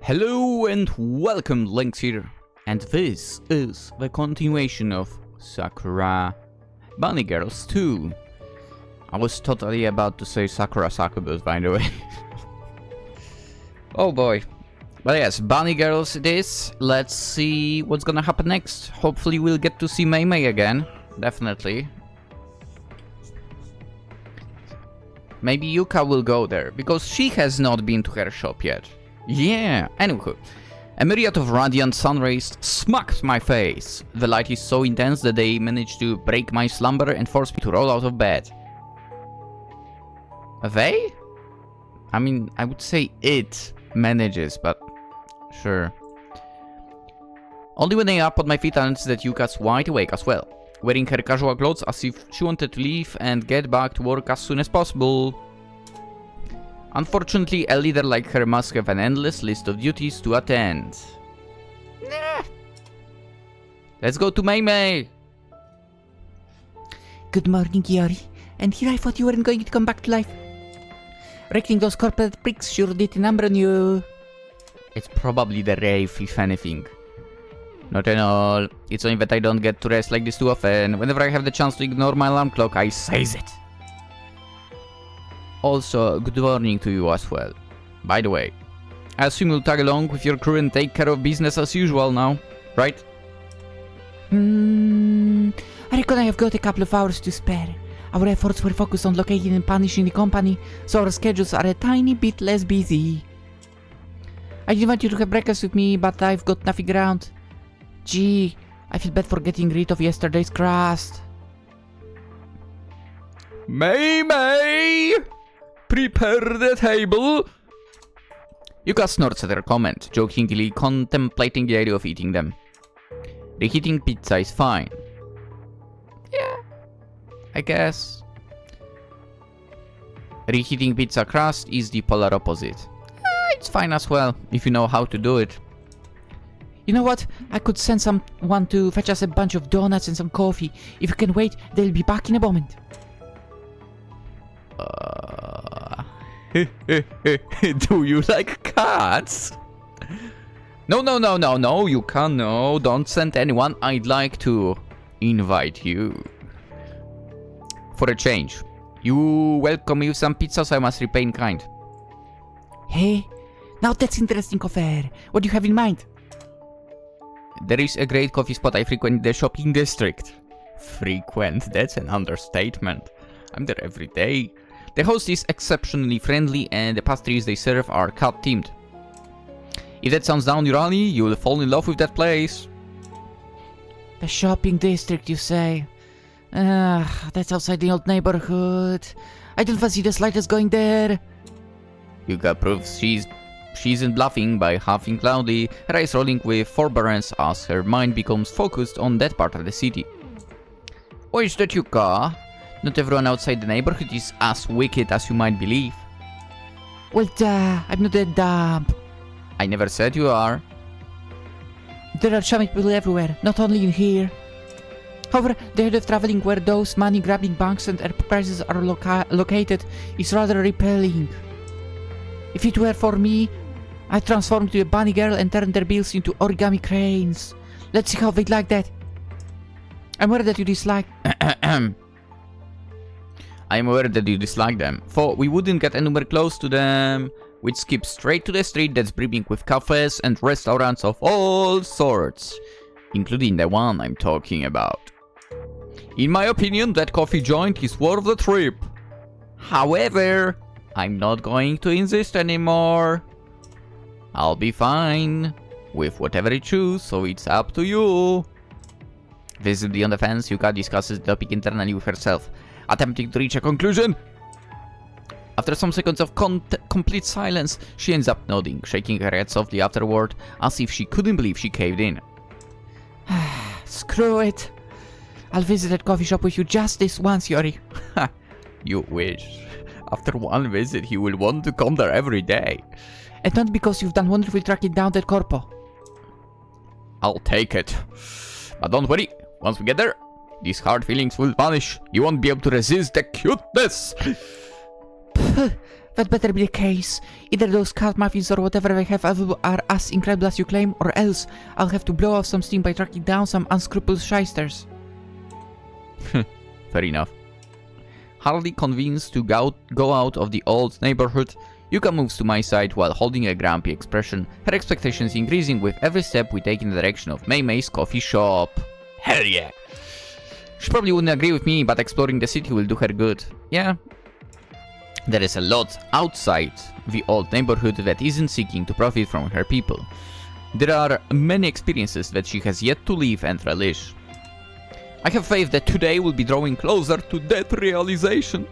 Hello and welcome, Lynx here, and this is the continuation of Sakura Bunny Girls 2. I was totally about to say Sakura Succubus, by the way. Oh boy. But yes, Bunny Girls it is. Let's see what's gonna happen next. Hopefully we'll get to see Maid again. Definitely. Maybe Yuka will go there, because she has not been to her shop yet. Yeah, anywho. A myriad of radiant sun rays smacked my face. The light is so intense that they managed to break my slumber and force me to roll out of bed. They? I mean, I would say it manages, but sure. Only when I up on my feet I noticed that Yuka's wide awake as well, wearing her casual clothes as if she wanted to leave and get back to work as soon as possible. Unfortunately, a leader like her must have an endless list of duties to attend. Nah. Let's go to Maid. Good morning, Yori. And here I thought you weren't going to come back to life. Wrecking those corporate pricks sure did a number on you. It's probably the rave, if anything. Not at all. It's only that I don't get to rest like this too often. Whenever I have the chance to ignore my alarm clock, I seize it. Also, good morning to you as well. By the way, I assume you'll tag along with your crew and take care of business as usual now, right? I reckon I have got a couple of hours to spare. Our efforts were focused on locating and punishing the company, so our schedules are a tiny bit less busy. I didn't want you to have breakfast with me, but I've got nothing around. Gee, I feel bad for getting rid of yesterday's crust. Maid! Prepare the table! Yuka snorts at her comment, jokingly contemplating the idea of eating them. Reheating pizza is fine. Yeah, I guess. Reheating pizza crust is the polar opposite. It's fine as well, if you know how to do it. You know what? I could send someone to fetch us a bunch of donuts and some coffee. If you can wait, they'll be back in a moment. Do you like cats? No, Yuka, no, don't send anyone. I'd like to invite you. For a change. You welcome me with some pizza, so I must repay in kind. Hey, now that's interesting offer. What do you have in mind? There is a great coffee spot I frequent in the shopping district. Frequent? That's an understatement. I'm there every day. The host is exceptionally friendly and the pastries they serve are cat-themed. If that sounds down your alley, you'll fall in love with that place. The shopping district, you say? That's outside the old neighborhood. I don't fancy the slightest going there. Yuka proves she isn't bluffing by huffing loudly, her eyes rolling with forbearance as her mind becomes focused on that part of the city. Why is that, Yuka? Not everyone outside the neighborhood is as wicked as you might believe. Well, I'm not that dumb. I never said you are. There are charming people everywhere, not only in here. However, the head of traveling where those money-grabbing banks and enterprises are located is rather repelling. If it were for me, I'd transform into a bunny girl and turn their bills into origami cranes. Let's see how they'd like that. I'm aware that you dislike... I'm aware that you dislike them, for we wouldn't get anywhere close to them. We'd skip straight to the street that's brimming with cafes and restaurants of all sorts, including the one I'm talking about. In my opinion, that coffee joint is worth the trip. However, I'm not going to insist anymore. I'll be fine with whatever you choose, so it's up to you. Visibly on the fence, Yuka discusses the topic internally with herself, attempting to reach a conclusion. After some seconds of complete silence, she ends up nodding, shaking her head softly afterward, as if she couldn't believe she caved in. Screw it. I'll visit that coffee shop with you just this once, Yori. You wish. After one visit, he will want to come there every day. And not because you've done wonderful tracking down that corpo. I'll take it. But don't worry, once we get there, these hard feelings will vanish. You won't be able to resist the cuteness. That better be the case. Either those cat muffins or whatever they have available are as incredible as you claim, or else I'll have to blow off some steam by tracking down some unscrupulous shysters. Fair enough. Hardly convinced to go out of the old neighborhood, Yuka moves to my side while holding a grumpy expression, her expectations increasing with every step we take in the direction of May's coffee shop. Hell yeah! She probably wouldn't agree with me, but exploring the city will do her good. Yeah. There is a lot outside the old neighborhood that isn't seeking to profit from her people. There are many experiences that she has yet to live and relish. I have faith that today will be drawing closer to that realization.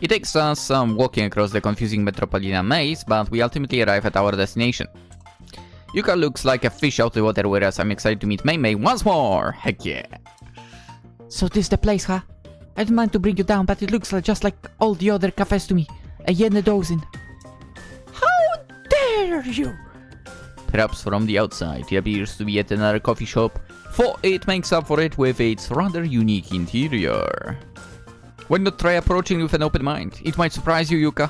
It takes us some walking across the confusing metropolitan maze, but we ultimately arrive at our destination. Yuka looks like a fish out of the water, whereas I'm excited to meet May once more. Heck yeah. So this the place, huh? I don't mind to bring you down, but it looks just like all the other cafes to me. A yen a dozen. How dare you! Perhaps from the outside, it appears to be yet another coffee shop, for it makes up for it with its rather unique interior. Why not try approaching with an open mind? It might surprise you, Yuka.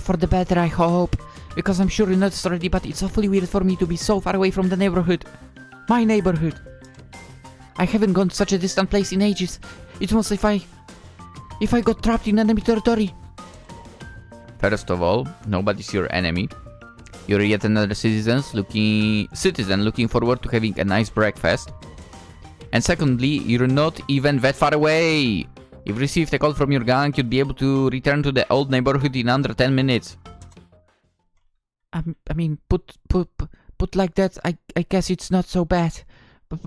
For the better, I hope. Because I'm sure you noticed already, but it's awfully weird for me to be so far away from the neighborhood. My neighborhood. I haven't gone to such a distant place in ages. It's almost if I got trapped in enemy territory. First of all, nobody's your enemy. You're yet another citizen looking forward to having a nice breakfast. And secondly, you're not even that far away. If you received a call from your gang, you'd be able to return to the old neighborhood in under 10 minutes. I mean, put like that, I guess it's not so bad.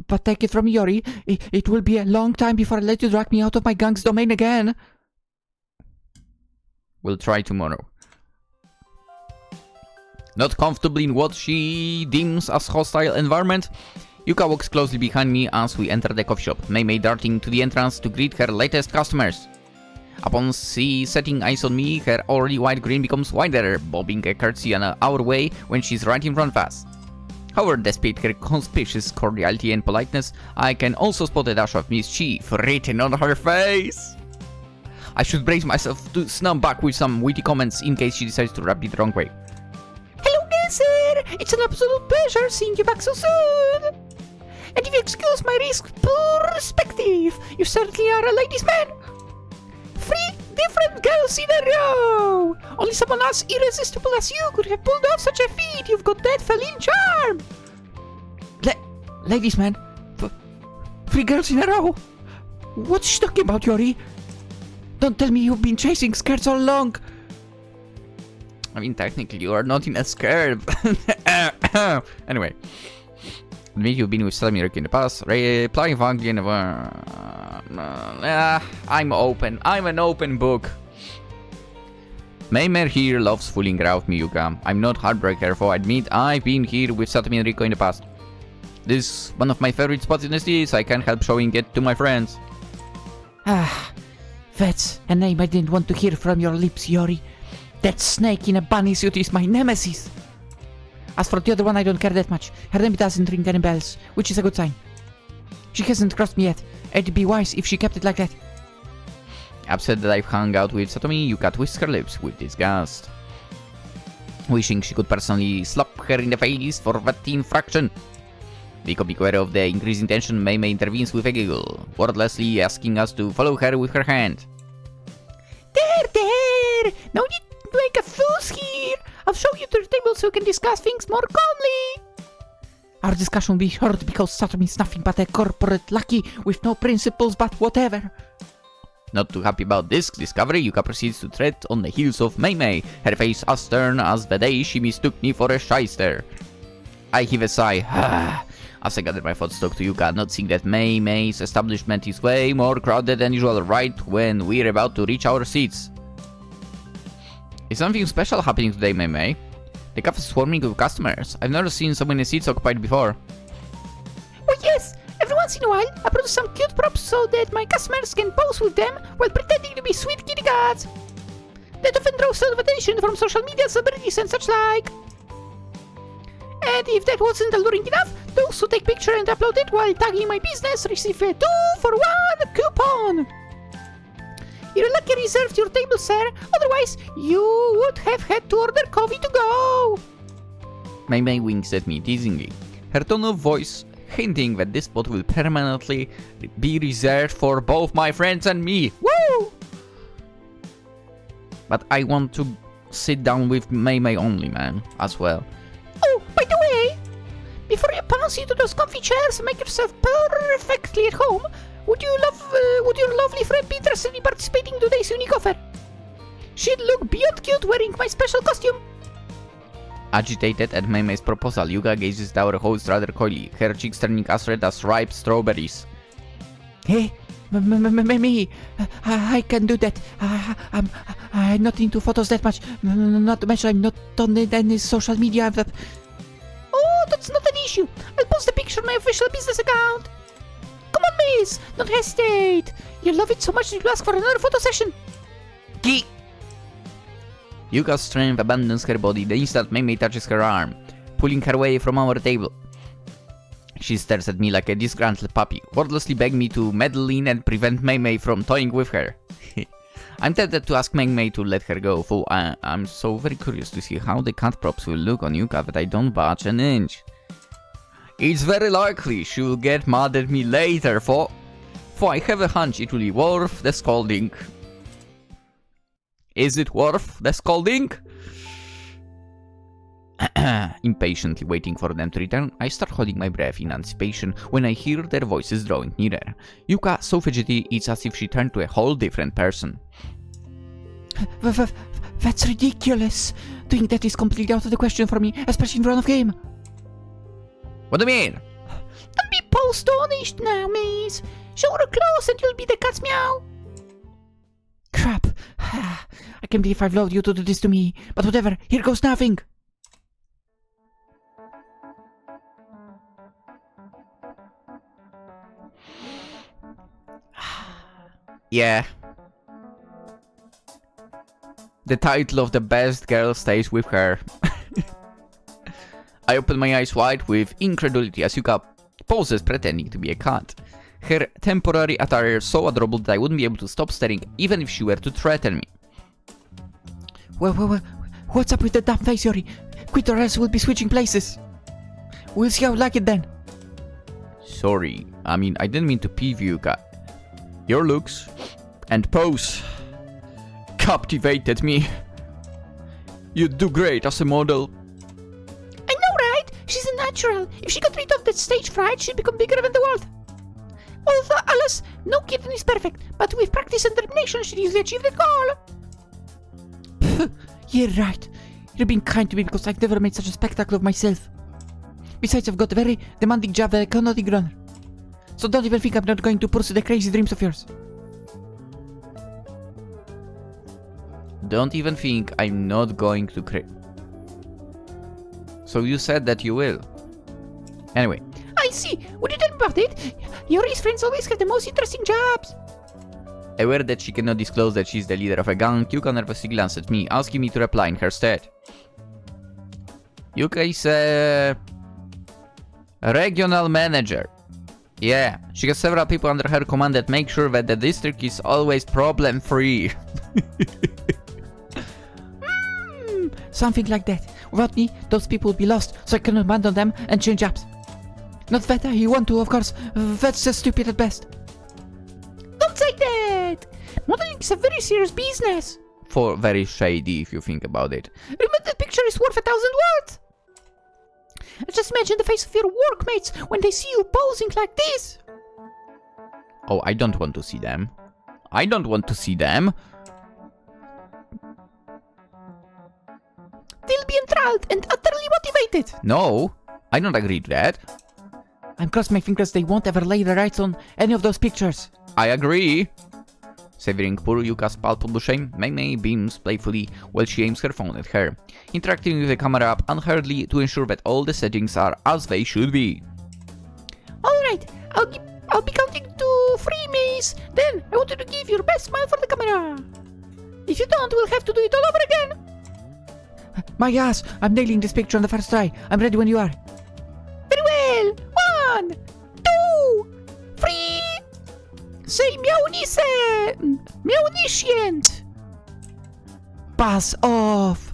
But take it from me, Yori, it will be a long time before I let you drag me out of my gang's domain again. We'll try tomorrow. Not comfortably in what she deems as hostile environment, Yuka walks closely behind me as we enter the coffee shop, May darting to the entrance to greet her latest customers. Upon setting eyes on me, her already wide grin becomes wider, bobbing a curtsy on our way when she's right in front of us. However, despite her conspicuous cordiality and politeness, I can also spot a dash of mischief written on her face. I should brace myself to snub back with some witty comments in case she decides to rub me the wrong way. Hello again, sir! It's an absolute pleasure seeing you back so soon! And if you excuse my risk perspective, you certainly are a ladies' man! 3 different girls in a row! Only someone as irresistible as you could have pulled off such a feat. You've got that feline charm! Ladies, man. 3 girls in a row? What's she talking about, Yori? Don't tell me you've been chasing skirts all along. I mean, technically, you are not in a skirt. Anyway. Admit you've been with Salamir in the past. Replying vaguely and I'm open. I'm an open book. Maymer here loves fooling around me, Yuka. I'm not heartbreaker, for I admit I've been here with Satomi and Rico in the past. This is one of my favorite spots in the city, so I can't help showing it to my friends. That's a name I didn't want to hear from your lips, Yori. That snake in a bunny suit is my nemesis. As for the other one, I don't care that much. Her name doesn't ring any bells, which is a good sign. She hasn't crossed me yet. It'd be wise if she kept it like that. Upset that I've hung out with Satomi, Yuka twists her lips with disgust. Wishing she could personally slap her in the face for that infraction. Becoming aware of the increasing tension, May intervenes with a giggle, wordlessly asking us to follow her with her hand. There! No need to make a fuss here! I'll show you to the table so we can discuss things more calmly! Our discussion will be short because Satomi's nothing but a corporate lackey with no principles but whatever. Not too happy about this discovery, Yuka proceeds to tread on the heels of May, her face as stern as the day she mistook me for a shyster. I heave a sigh, as I gather my thoughts talk to Yuka, not seeing that May's establishment is way more crowded than usual right when we're about to reach our seats. Is something special happening today, May? The cafe is swarming with customers. I've never seen so many seats occupied before. Oh yes! Every once in a while, I produce some cute props so that my customers can pose with them while pretending to be sweet kitty cats. That often draws some attention from social media celebrities and such like. And if that wasn't alluring enough, Those who take picture and upload it while tagging my business receive a 2-for-1 coupon. You're lucky I reserved your table, sir. Otherwise, you would have had to order coffee to go. May winks at me teasingly, her tone of voice hinting that this spot will permanently be reserved for both my friends and me. Woo! But I want to sit down with May only, man, as well. Oh, by the way, before you pass into those comfy chairs and make yourself perfectly at home, would your lovely friend be interested in participating in today's unique offer? She'd look beyond cute wearing my special costume. Agitated at May's proposal, Yuka gazes at our host rather coyly, her cheeks turning as red as ripe strawberries. Hey, me, I can do that. I'm not into photos that much. Not to mention I'm not on any social media. Oh, that's not an issue. I'll post the picture on my official business account. Come on, miss, don't hesitate. You'll love it so much that you'll ask for another photo session. Gee! Yuka's strength abandons her body the instant May touches her arm, pulling her away from our table. She stares at me like a disgruntled puppy, wordlessly begging me to meddle in and prevent May from toying with her. I'm tempted to ask May to let her go, though I'm so very curious to see how the cat props will look on Yuka that I don't budge an inch. It's very likely she will get mad at me later, for I have a hunch it will be worth the scolding. Is it worth the scolding? Impatiently waiting for them to return, I start holding my breath in anticipation when I hear their voices drawing nearer. Yuka, so fidgety, it's as if she turned to a whole different person. That's ridiculous. Doing that is completely out of the question for me, especially in run of game. What do you mean? Don't be astonished now, miss. Show her close and you'll be the cat's meow. Crap. I can't believe I've allowed you to do this to me. But whatever, here goes nothing. Yeah. The title of the best girl stays with her. I open my eyes wide with incredulity as Yuka poses pretending to be a cat. Her temporary attire so adorable that I wouldn't be able to stop staring even if she were to threaten me. Well, what's up with the damn face, Yori? Quit or else we'll be switching places. We'll see how you like it then. Sorry, I didn't mean to peeve you, Yuka. Your looks and pose captivated me. You do great as a model. I know, right? She's a natural. If she got rid of that stage fright, she'd become bigger than the world. Although, alas, no kitten is perfect, but with practice and determination, she'd usually achieve the goal. You're right. You're being kind to me because I've never made such a spectacle of myself. Besides, I've got a very demanding job that I cannot ignore. So don't even think I'm not going to pursue the crazy dreams of yours. Don't even think I'm not going to So you said that you will. Anyway. I see. Would you tell me about it? Yori's friends always have the most interesting jobs. Aware that she cannot disclose that she's the leader of a gang, Yuka nervously glances at me, asking me to reply in her stead. Yuka is a regional manager. Yeah, she has several people under her command that make sure that the district is always problem-free. Something like that. Without me, those people will be lost, so I can abandon them and change jobs. Not that I want to, of course. That's just stupid at best. Don't say that! Modeling is a very serious business. For very shady, if you think about it. Remember, that picture is worth 1,000 words. Just imagine the face of your workmates when they see you posing like this. Oh, I don't want to see them. I don't want to see them. They'll be enthralled and utterly motivated. No, I don't agree to that. I'm crossing my fingers they won't ever lay their eyes on any of those pictures. I agree. Savoring poor Yuka's palpable shame, May beams playfully while she aims her phone at her, interacting with the camera up unhurriedly to ensure that all the settings are as they should be. Alright, I'll be counting to 3, miss. Then I want you to give your best smile for the camera. If you don't, we'll have to do it all over again. My ass, I'm nailing this picture on the first try. I'm ready when you are. Very well. say meowniscient! Buzz off!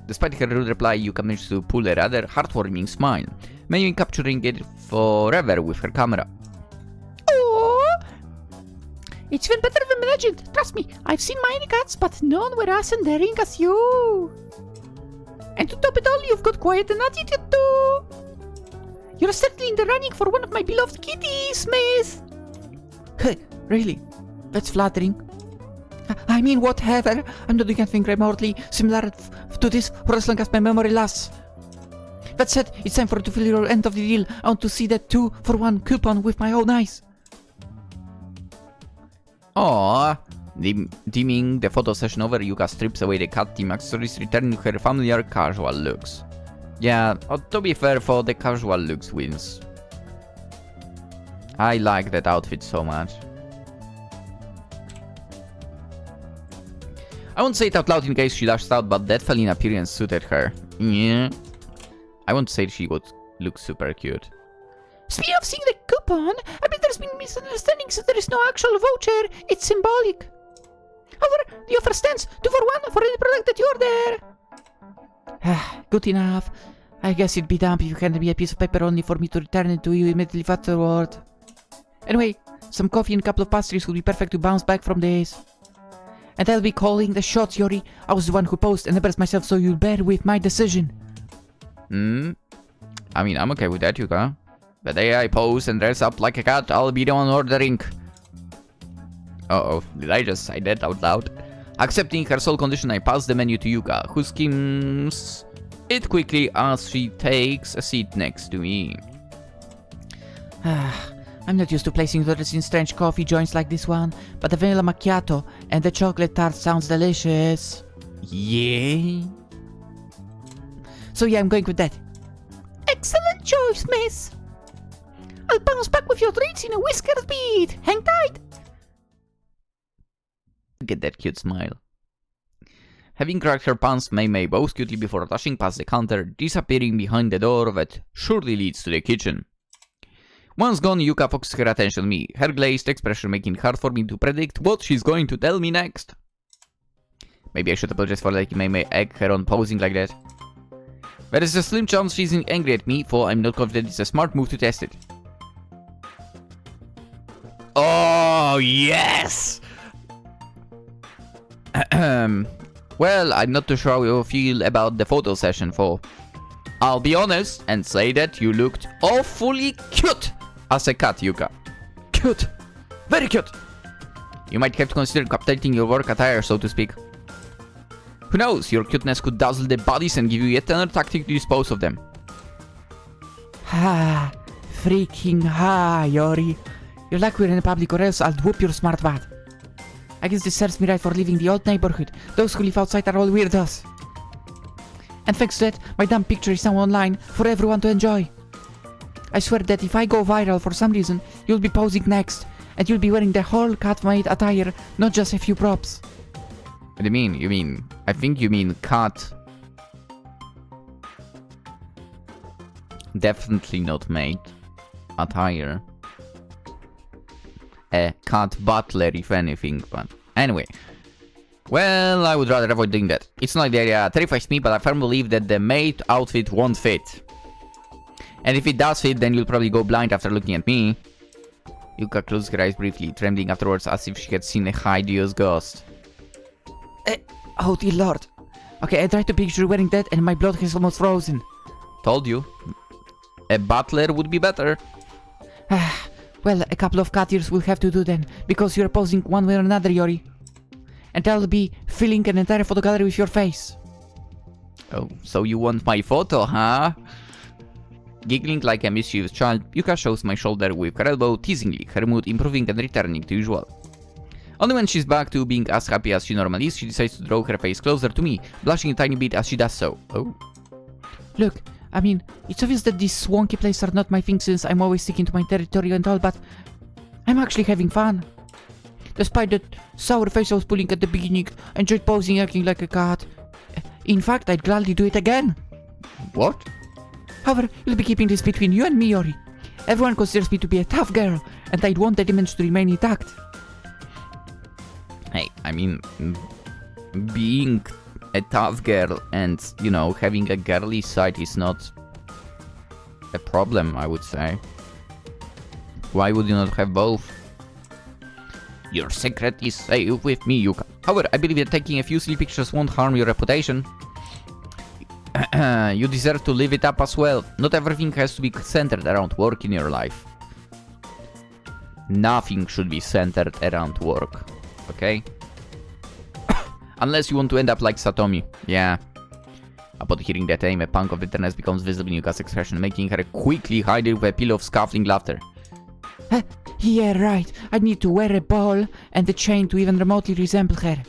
Despite her rude reply, Yuka managed to pull a rather heartwarming smile, maybe capturing it forever with her camera. Oh! It's even better than imagined. Trust me, I've seen many cats, but none were as endearing as you. And to top it all, you've got quite an attitude too. You're certainly in the running for one of my beloved kitties, Miss. Really? That's flattering. I mean, whatever. I'm not doing anything remotely similar to this for as long as my memory lasts. That said, it's time for you to fill your end of the deal. I want to see that 2-for-1 coupon with my own eyes. Aww. Dimming the photo session over, Yuka strips away the cat team accessories, returning her familiar casual looks. Yeah, to be fair, for the casual looks wins. I like that outfit so much. I won't say it out loud in case she lashed out, but that feline appearance suited her. Yeah. I won't say she would look super cute. Speaking of seeing the coupon, I bet there's been misunderstandings that there is no actual voucher, it's symbolic. However, the offer stands 2-for-1 for any product that you order. Good enough. I guess it'd be dumb if you handed me a piece of paper only for me to return it to you immediately afterward. Anyway, some coffee and a couple of pastries will be perfect to bounce back from this. And I'll be calling the shots, Yori. I was the one who posed and embarrassed myself, so you'll bear with my decision. I mean, I'm okay with that, Yuka. The day I pose and dress up like a cat, I'll be the one ordering. Uh-oh, did I just say that out loud? Accepting her sole condition, I pass the menu to Yuka, who skims it quickly as she takes a seat next to me. I'm not used to placing orders in strange coffee joints like this one, but the vanilla macchiato and the chocolate tart sounds delicious. Yeah? So yeah, I'm going with that. Excellent choice, miss. I'll bounce back with your treats in a whisker's beat. Hang tight. Get that cute smile. Having cracked her pants, May bows cutely before dashing past the counter, disappearing behind the door that surely leads to the kitchen. Once gone, Yuka focuses her attention on me, her glazed expression making it hard for me to predict what she's going to tell me next. Maybe I should apologize for letting May egg her on posing like that. There is a slim chance she's angry at me, for I'm not confident it's a smart move to test it. Oh, yes! Well, I'm not too sure how you feel about the photo session, for I'll be honest and say that you looked awfully cute as a cat, Yuka. Cute! Very cute! You might have to consider updating your work attire, so to speak. Who knows, your cuteness could dazzle the bodies and give you yet another tactic to dispose of them. Ha! Freaking ha, Yori. You're like we're in a public, or else I'll whoop your smart butt. I guess this serves me right for leaving the old neighborhood. Those who live outside are all weirdos. And thanks to that, my damn picture is now online for everyone to enjoy. I swear that if I go viral for some reason, you'll be posing next, and you'll be wearing the whole cat-made attire, not just a few props. What do you mean? I think you mean cat. Definitely not maid attire. A cat butler, if anything, but anyway. Well, I would rather avoid doing that. It's not the area terrifies me, but I firmly believe that the maid outfit won't fit. And if it does fit, then you'll probably go blind after looking at me. Yuka closed her eyes briefly, trembling afterwards as if she had seen a hideous ghost. Oh dear lord. Okay, I tried to picture wearing that and my blood has almost frozen. Told you. A butler would be better. Well, a couple of cat ears will have to do then, because you're posing one way or another, Yori. And I'll be filling an entire photo gallery with your face. Oh, so you want my photo, huh? Giggling like a mischievous child, Yuka shows my shoulder with her elbow teasingly, her mood improving and returning to usual. Only when she's back to being as happy as she normally is, she decides to draw her face closer to me, blushing a tiny bit as she does so. Oh. Look, I mean, it's obvious that these swanky places are not my thing since I'm always sticking to my territory and all, but I'm actually having fun. Despite that sour face I was pulling at the beginning, I enjoyed posing acting like a cat. In fact, I'd gladly do it again. What? However, you'll be keeping this between you and me, Yori. Everyone considers me to be a tough girl, and I'd want that image to remain intact. I mean, being a tough girl and, you know, having a girly side is not a problem, I would say. Why would you not have both? Your secret is safe with me, Yuka. However, I believe that taking a few silly pictures won't harm your reputation. You deserve to live it up as well. Not everything has to be centered around work in your life. Nothing should be centered around work, okay? Unless you want to end up like Satomi. Yeah. Upon hearing that aim, a punk of bitterness becomes visible in Yuka's expression, making her quickly hide it with a pillow of scuffling laughter. Yeah, right. I need to wear a ball and a chain to even remotely resemble her.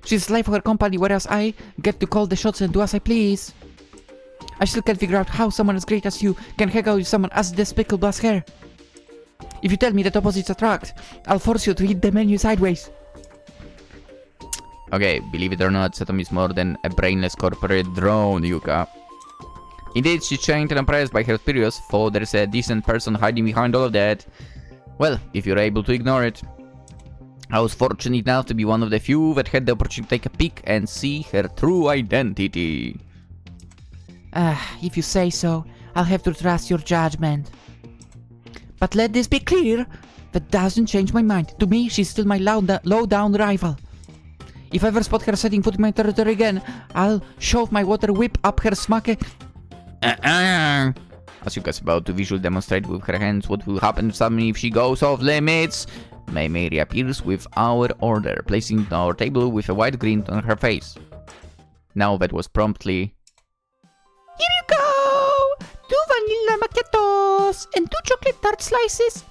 She's a slave of her company, whereas I get to call the shots and do as I please. I still can't figure out how someone as great as you can hang out with someone as despicable as her. If you tell me that opposites attract, I'll force you to hit the menu sideways. Okay, believe it or not, Satomi is more than a brainless corporate drone, Yuka. Indeed, she's chained and oppressed by her superiors, for there's a decent person hiding behind all of that. Well, if you're able to ignore it. I was fortunate enough to be one of the few that had the opportunity to take a peek and see her true identity. If you say so, I'll have to trust your judgment. But let this be clear, that doesn't change my mind. To me, she's still my low-down rival. If I ever spot her setting foot in my territory again, I'll shove my water whip up her smack. As Yuka's about to visually demonstrate with her hands what will happen suddenly if she goes off limits, Maid reappears with our order, placing it on our table with a wide grin on her face. Now that was promptly... Here you go! 2 vanilla macchiatos and 2 chocolate tart slices.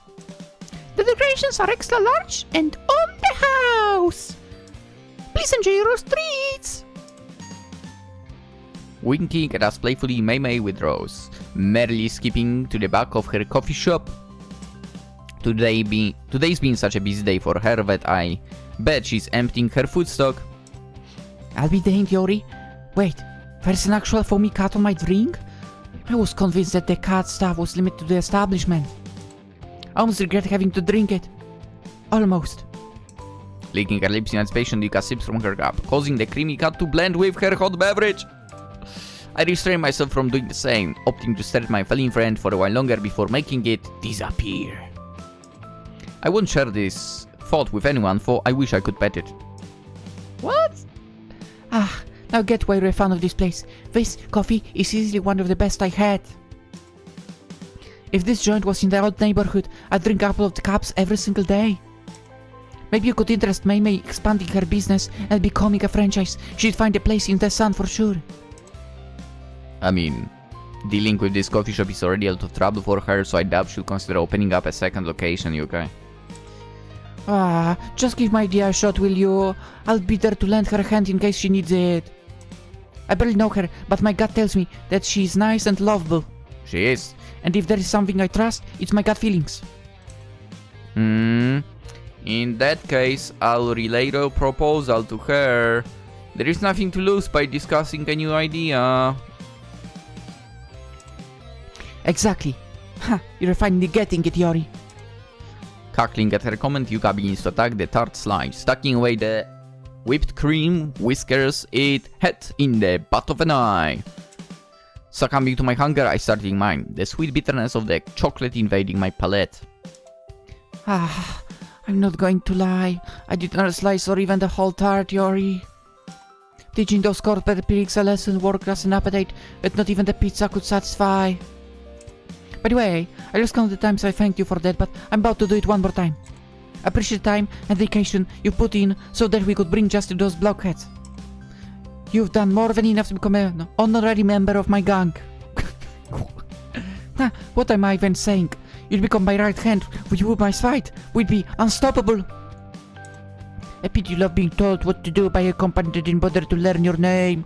The decorations are extra large and on the house. Please enjoy your treats. Winking at us playfully, Maid withdraws, merrily skipping to the back of her coffee shop. Today's been such a busy day for her that I bet she's emptying her food stock. I'll be danged, Yori. Wait, there's an actual foamy cat on my drink? I was convinced that the cat stuff was limited to the establishment. I almost regret having to drink it. Almost. Licking her lips in anticipation, Yuka sips from her cup, causing the creamy cat to blend with her hot beverage. I restrain myself from doing the same, opting to stare at my feline friend for a while longer before making it disappear. I won't share this thought with anyone, for I wish I could pet it. What? Now get why you're a fan of this place. This coffee is easily one of the best I had. If this joint was in the old neighborhood, I'd drink a couple of cups every single day. Maybe you could interest Maid expanding her business and becoming a franchise. She'd find a place in the sun for sure. I mean, dealing with this coffee shop is already a lot of trouble for her, so I doubt she'll consider opening up a second location, Yuka. Just give my idea a shot, will you? I'll be there to lend her a hand in case she needs it. I barely know her, but my gut tells me that she's nice and lovable. She is. And if there is something I trust, it's my gut feelings. In that case, I'll relay the proposal to her. There is nothing to lose by discussing a new idea. Exactly. You're finally getting it, Yori. Cackling at her comment, Yuka begins to attack the tart slice, tucking away the whipped cream whiskers it had in the butt of an eye. Succumbing to my hunger, I start eating mine, the sweet bitterness of the chocolate invading my palate. I'm not going to lie. I did not slice or even the whole tart, Yori. Teaching those corporate pigs a lesson worked as an appetite that not even the pizza could satisfy. By the way, I lost count the times I thanked you for that, but I'm about to do it one more time. Appreciate the time and dedication you put in so that we could bring justice to those blockheads. You've done more than enough to become an honorary member of my gang. What am I even saying? You'd become my right hand, would you my fight? We'd be unstoppable. I pity you love being told what to do by a company that didn't bother to learn your name.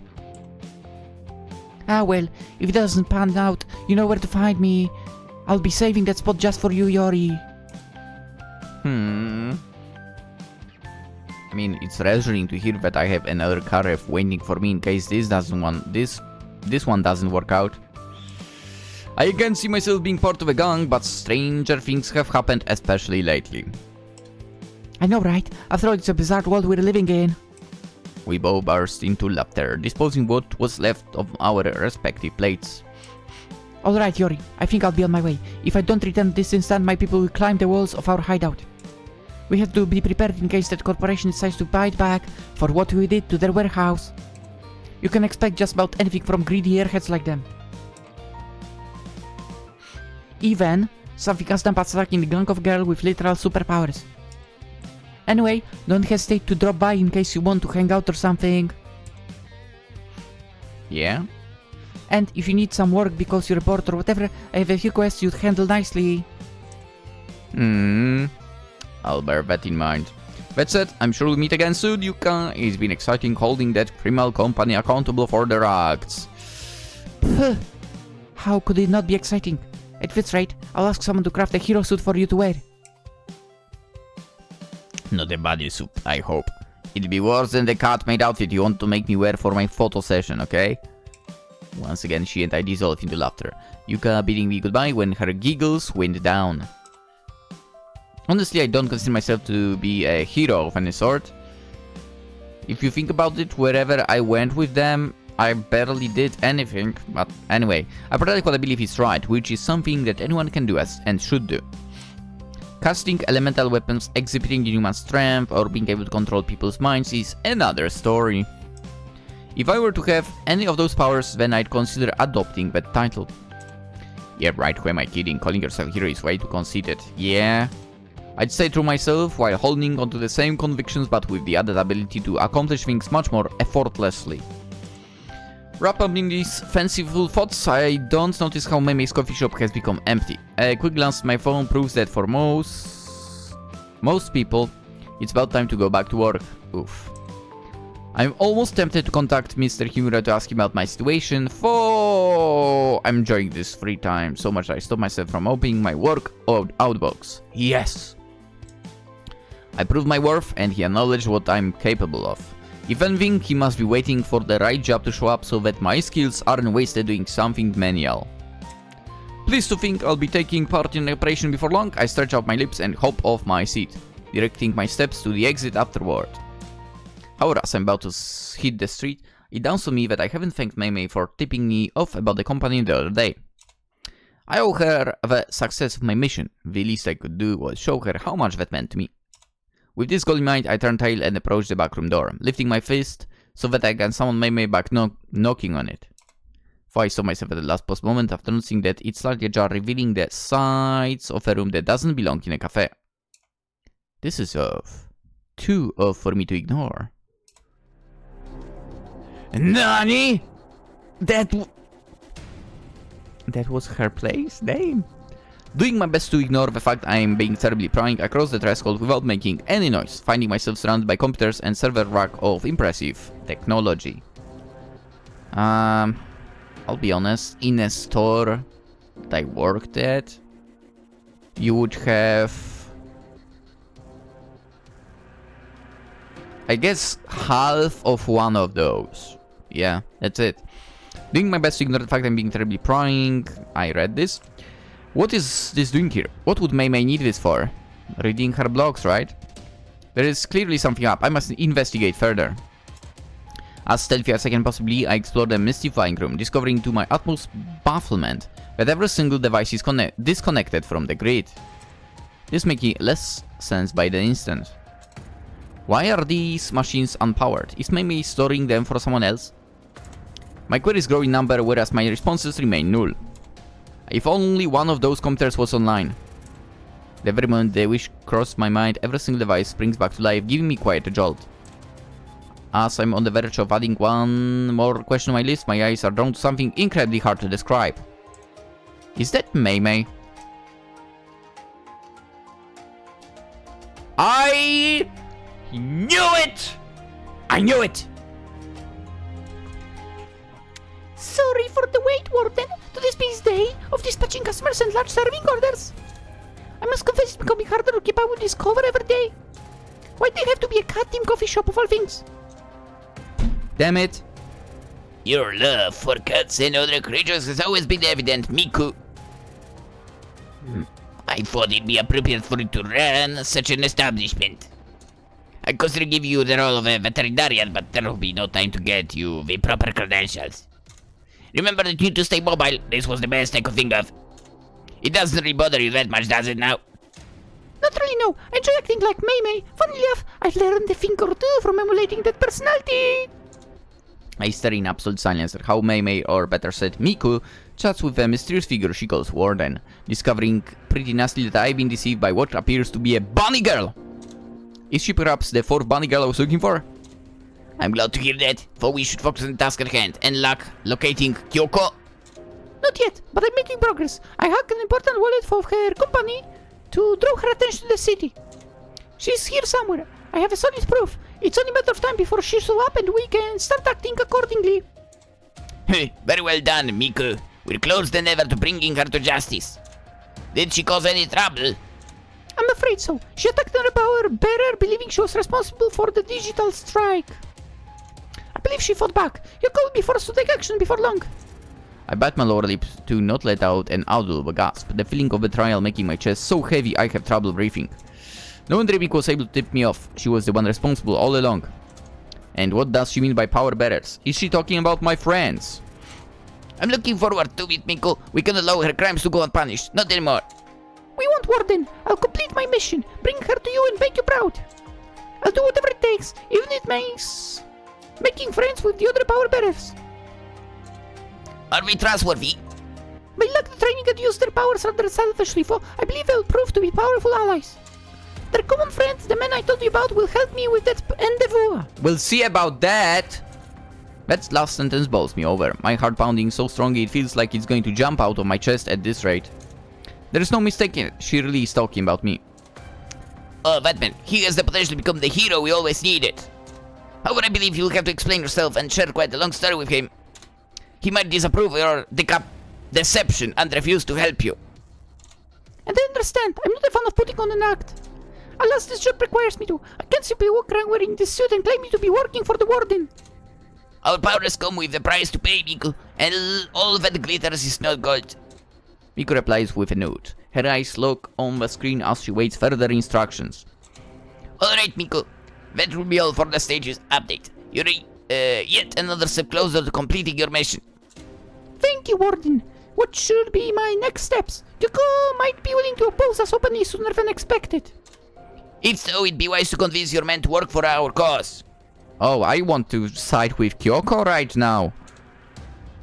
Well, if it doesn't pan out, you know where to find me. I'll be saving that spot just for you, Yori. I mean, it's reassuring to hear that I have another car ref waiting for me in case this one doesn't work out. I again see myself being part of a gang, but stranger things have happened, especially lately. I know, right? After all, it's a bizarre world we're living in. We both burst into laughter, disposing what was left of our respective plates. Alright, Yori, I think I'll be on my way. If I don't return this instant, my people will climb the walls of our hideout. We have to be prepared in case that corporation decides to bite back for what we did to their warehouse. You can expect just about anything from greedy airheads like them. Even something as dumb as attacking a gang of girls with literal superpowers. Anyway, don't hesitate to drop by in case you want to hang out or something. Yeah? And if you need some work because you're bored or whatever, I have a few quests you'd handle nicely. I'll bear that in mind. That said, I'm sure we'll meet again soon, Yuka. It's been exciting holding that criminal company accountable for their acts. How could it not be exciting? At this rate, I'll ask someone to craft a hero suit for you to wear. Not a bodysuit, I hope. It'll be worse than the cat-made outfit you want to make me wear for my photo session, okay? Once again, she and I dissolved into laughter, Yuka bidding me goodbye when her giggles went down. Honestly, I don't consider myself to be a hero of any sort. If you think about it, wherever I went with them, I barely did anything. But anyway, I protect what I believe is right, which is something that anyone can do and should do. Casting elemental weapons, exhibiting human strength, or being able to control people's minds is another story. If I were to have any of those powers, then I'd consider adopting that title. Yeah, right, who am I kidding? Calling yourself hero is way too conceited. Yeah. I'd stay true myself while holding onto the same convictions but with the added ability to accomplish things much more effortlessly. Wrapped up in these fanciful thoughts, I don't notice how Mei's coffee shop has become empty. A quick glance at my phone proves that for most people, it's about time to go back to work. Oof. I'm almost tempted to contact Mr. Himura to ask him about my situation, for I'm enjoying this free time so much that I stop myself from opening my work outbox. Yes! I proved my worth and he acknowledged what I'm capable of. If anything, he must be waiting for the right job to show up so that my skills aren't wasted doing something menial. Pleased to think I'll be taking part in the operation before long, I stretch out my lips and hop off my seat, directing my steps to the exit afterward. However, as I'm about to hit the street, it dawns on me that I haven't thanked Mei for tipping me off about the company the other day. I owe her the success of my mission. The least I could do was show her how much that meant to me. With this goal in mind, I turn tail and approach the backroom door, lifting my fist so that I can summon Mei back knocking on it. For I saw myself at the last post moment after noticing that it's slightly ajar, revealing the sides of a room that doesn't belong in a cafe. This is too off for me to ignore. Nani? That was her place? Damn. Doing my best to ignore the fact I am being terribly prying across the threshold without making any noise, finding myself surrounded by computers and server rack of impressive technology. I'll be honest, in a store that I worked at, you would have, I guess, half of one of those. Yeah, that's it. Doing my best to ignore the fact I'm being terribly prying, I read this. What is this doing here? What would Mei need this for? Reading her blogs, right? There is clearly something up. I must investigate further. As stealthy as I can possibly, I explore the mystifying room, discovering to my utmost bafflement that every single device is disconnected from the grid. This making less sense by the instant. Why are these machines unpowered? Is Mei storing them for someone else? My queries grow in number, whereas my responses remain null. If only one of those computers was online. The very moment the wish crossed my mind, every single device springs back to life, giving me quite a jolt. As I'm on the verge of adding one more question to my list, my eyes are drawn to something incredibly hard to describe. Is that Mei? I knew it! I knew it! Sorry for the wait, Warden. Today's busy day of dispatching customers and large serving orders. I must confess it's becoming harder to keep up with this cover every day. Why do you have to be a cat-themed coffee shop of all things? Damn it. Your love for cats and other creatures has always been evident, Miku. I thought it'd be appropriate for you to run such an establishment. I consider give you the role of a veterinarian, but there will be no time to get you the proper credentials. Remember that you need to stay mobile. This was the best I could think of. It doesn't really bother you that much, does it now? Not really, no. I enjoy acting like May. Funnily enough, I've learned a thing or two from emulating that personality. I stare in absolute silence at how May, or better said Miku, chats with a mysterious figure she calls Warden, discovering pretty nastily that I've been deceived by what appears to be a bunny girl. Is she perhaps the fourth bunny girl I was looking for? I'm glad to hear that, for we should focus on the task at hand and locating Kyoko. Not yet, but I'm making progress. I hacked an important wallet for her company to draw her attention to the city. She's here somewhere. I have a solid proof. It's only a matter of time before she shows up and we can start acting accordingly. Very well done, Miku. We're closer than ever to bringing her to justice. Did she cause any trouble? I'm afraid so. She attacked another power bearer, believing she was responsible for the digital strike. I believe she fought back. You will be forced to take action before long. I bite my lower lip to not let out an audible gasp, the feeling of betrayal making my chest so heavy I have trouble breathing. No one dreaming was able to tip me off. She was the one responsible all along. And what does she mean by power bearers? Is she talking about my friends? I'm looking forward to it, Miku. We can allow her crimes to go unpunished. Not anymore. We want Warden. I'll complete my mission, bring her to you and make you proud. I'll do whatever it takes, even if it means making friends with the other power bearers. Are we trustworthy? They lack the training and use their powers rather selfishly, for I believe they'll prove to be powerful allies. Their common friends, the men I told you about, will help me with that endeavor. We'll see about that! That last sentence bowls me over, my heart pounding so strongly it feels like it's going to jump out of my chest at this rate. There's no mistaking it, she really is talking about me. Oh, Batman, he has the potential to become the hero we always needed. However, I believe you'll have to explain yourself and share quite a long story with him. He might disapprove your deception and refuse to help you. And I understand, I'm not a fan of putting on an act. Alas, this job requires me to. I can't simply walk around wearing this suit and claim to be working for the Warden. Our powers come with the price to pay, Miku, and all that glitters is not gold. Miku replies with a note. Her eyes look on the screen as she waits further instructions. Alright, Miku, that will be all for the stages update. You're yet another step closer to completing your mission. Thank you, Warden. What should be my next steps? Kyoko might be willing to oppose us openly sooner than expected. If so, it'd be wise to convince your men to work for our cause. Oh, I want to side with Kyoko right now.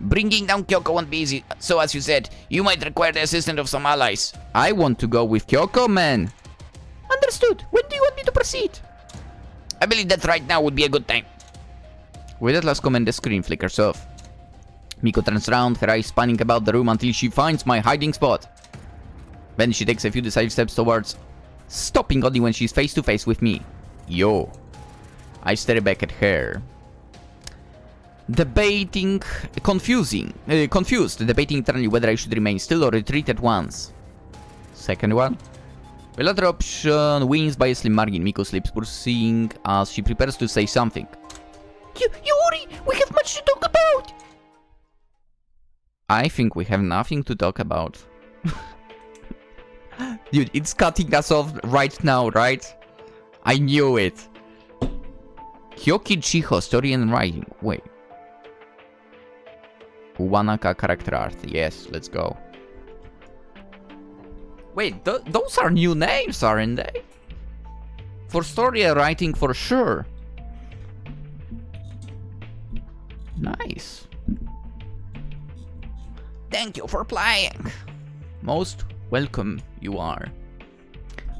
Bringing down Kyoko won't be easy, so as you said, you might require the assistance of some allies. I want to go with Kyoko, man. Understood. When do you want me to proceed? I believe that right now would be a good time. With that last comment, the screen flickers off. Miku turns around, her eyes spanning about the room until she finds my hiding spot. Then she takes a few decisive steps towards, stopping only when she's face to face with me. Yo. I stare back at her. Confused, debating internally whether I should remain still or retreat at once. Second one. The latter option wins by a slim margin. Miko's lips pulsing as she prepares to say something. Yuri, we have much to talk about! I think we have nothing to talk about. Dude, it's cutting us off right now, right? I knew it. Kyoki Chiho, story and writing. Wait. Uwanaka character art. Yes, let's go. Wait, those are new names, aren't they? For story and writing, for sure. Nice. Thank you for playing. Most welcome you are.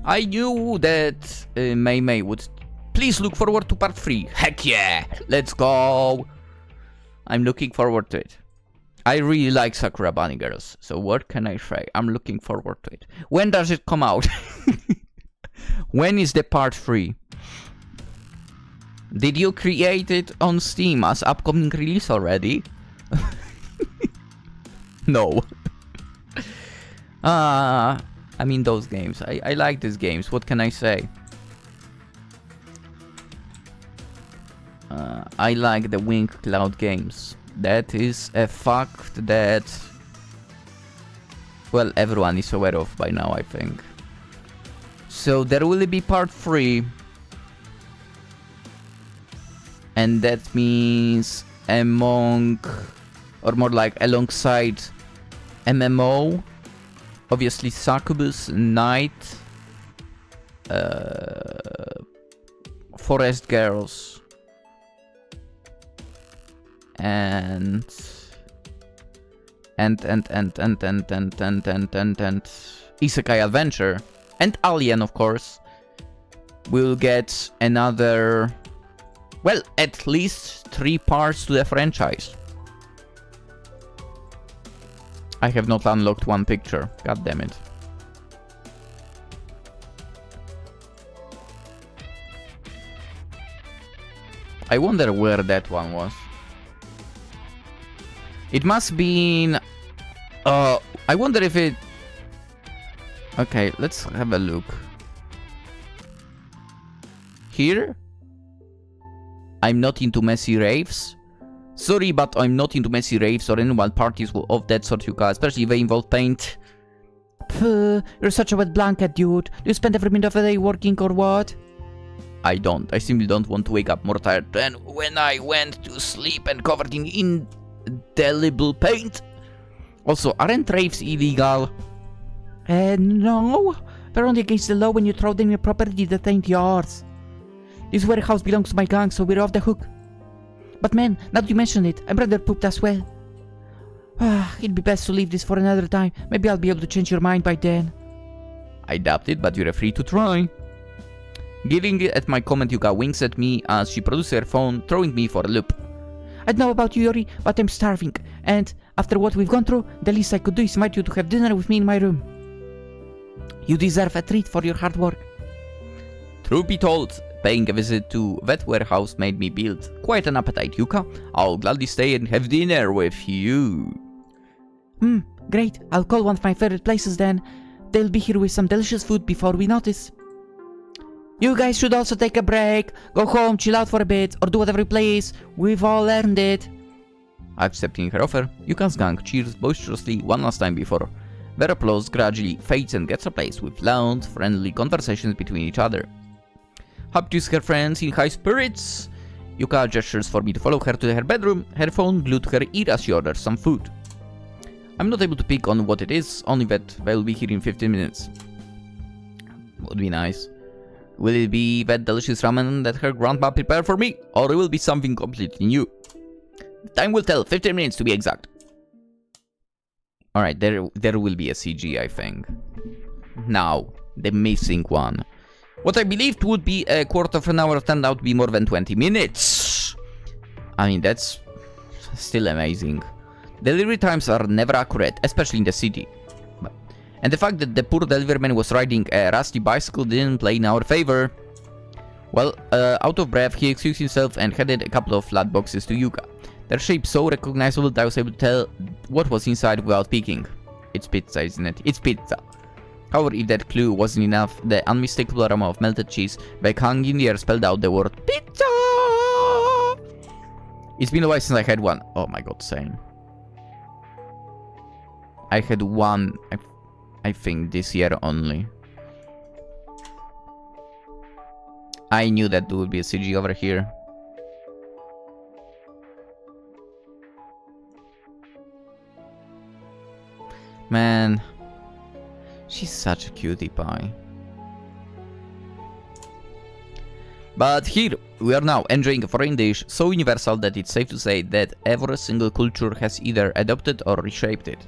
I knew that May would. Please look forward to part 3. Heck yeah. Let's go. I'm looking forward to it. I really like Sakura Bunny Girls, so what can I say? I'm looking forward to it. When does it come out? When is the part 3? Did you create it on Steam as upcoming release already? No. I mean those games. I like these games. What can I say? I like the Wink Cloud games. That is a fact that, well, everyone is aware of by now, I think. So there will be part 3. And that means among, or more like alongside MMO, obviously Succubus, Knight, Forest Girls, and Isekai Adventure, and Alien, of course, will get another, well, at least 3 parts to the franchise. I have not unlocked one picture, god damn it. I wonder where that one was. It must be in... I wonder if it... Okay, let's have a look. Here? I'm not into messy raves. Sorry, but I'm not into messy raves or annual parties of that sort, Yuka, especially if they involve paint. Puh, you're such a wet blanket, dude. Do you spend every minute of the day working or what? I don't. I simply don't want to wake up more tired than when I went to sleep and covered in indelible paint. Also, aren't raves illegal? No. They're only against the law when you throw them in your property that ain't yours. This warehouse belongs to my gang, so we're off the hook. But man, now that you mention it, I'm rather pooped as well. It'd be best to leave this for another time. Maybe I'll be able to change your mind by then. I doubt it, but you're free to try. Giving at my comment, Yuka winks at me as she produces her phone, throwing me for a loop. I don't know about you, Yori, but I'm starving. And after what we've gone through, the least I could do is invite you to have dinner with me in my room. You deserve a treat for your hard work. Truth be told, paying a visit to that warehouse made me build quite an appetite, Yuka. I'll gladly stay and have dinner with you. Great. I'll call one of my favorite places then. They'll be here with some delicious food before we notice. You guys should also take a break. Go home, chill out for a bit, or do whatever you please. We've all earned it. Accepting her offer, Yuka's gang cheers boisterously one last time before their applause gradually fades and gets replaced with loud, friendly conversations between each other. Happy to see her friends in high spirits, Yuka gestures for me to follow her to her bedroom, her phone glued to her ear as she orders some food. I'm not able to pick on what it is, only that they'll be here in 15 minutes. Would be nice. Will it be that delicious ramen that her grandma prepared for me, or it will be something completely new? Time will tell, 15 minutes to be exact. Alright, there will be a CG, I think. Now, the missing one. What I believed would be a quarter of an hour turned out to be more than 20 minutes. I mean, that's still amazing. Delivery times are never accurate, especially in the city. And the fact that the poor deliveryman was riding a rusty bicycle didn't play in our favor. Well, out of breath, he excused himself and handed a couple of flat boxes to Yuka. Their shape so recognizable that I was able to tell what was inside without peeking. It's pizza, isn't it? It's pizza. However, if that clue wasn't enough, the unmistakable aroma of melted cheese that hung in the air spelled out the word pizza! It's been a while since I had one. Oh my god, same. I had one, I think, this year only. I knew that there would be a CG over here. Man, she's such a cutie pie. But here, we are now enjoying a foreign dish so universal that it's safe to say that every single culture has either adopted or reshaped it.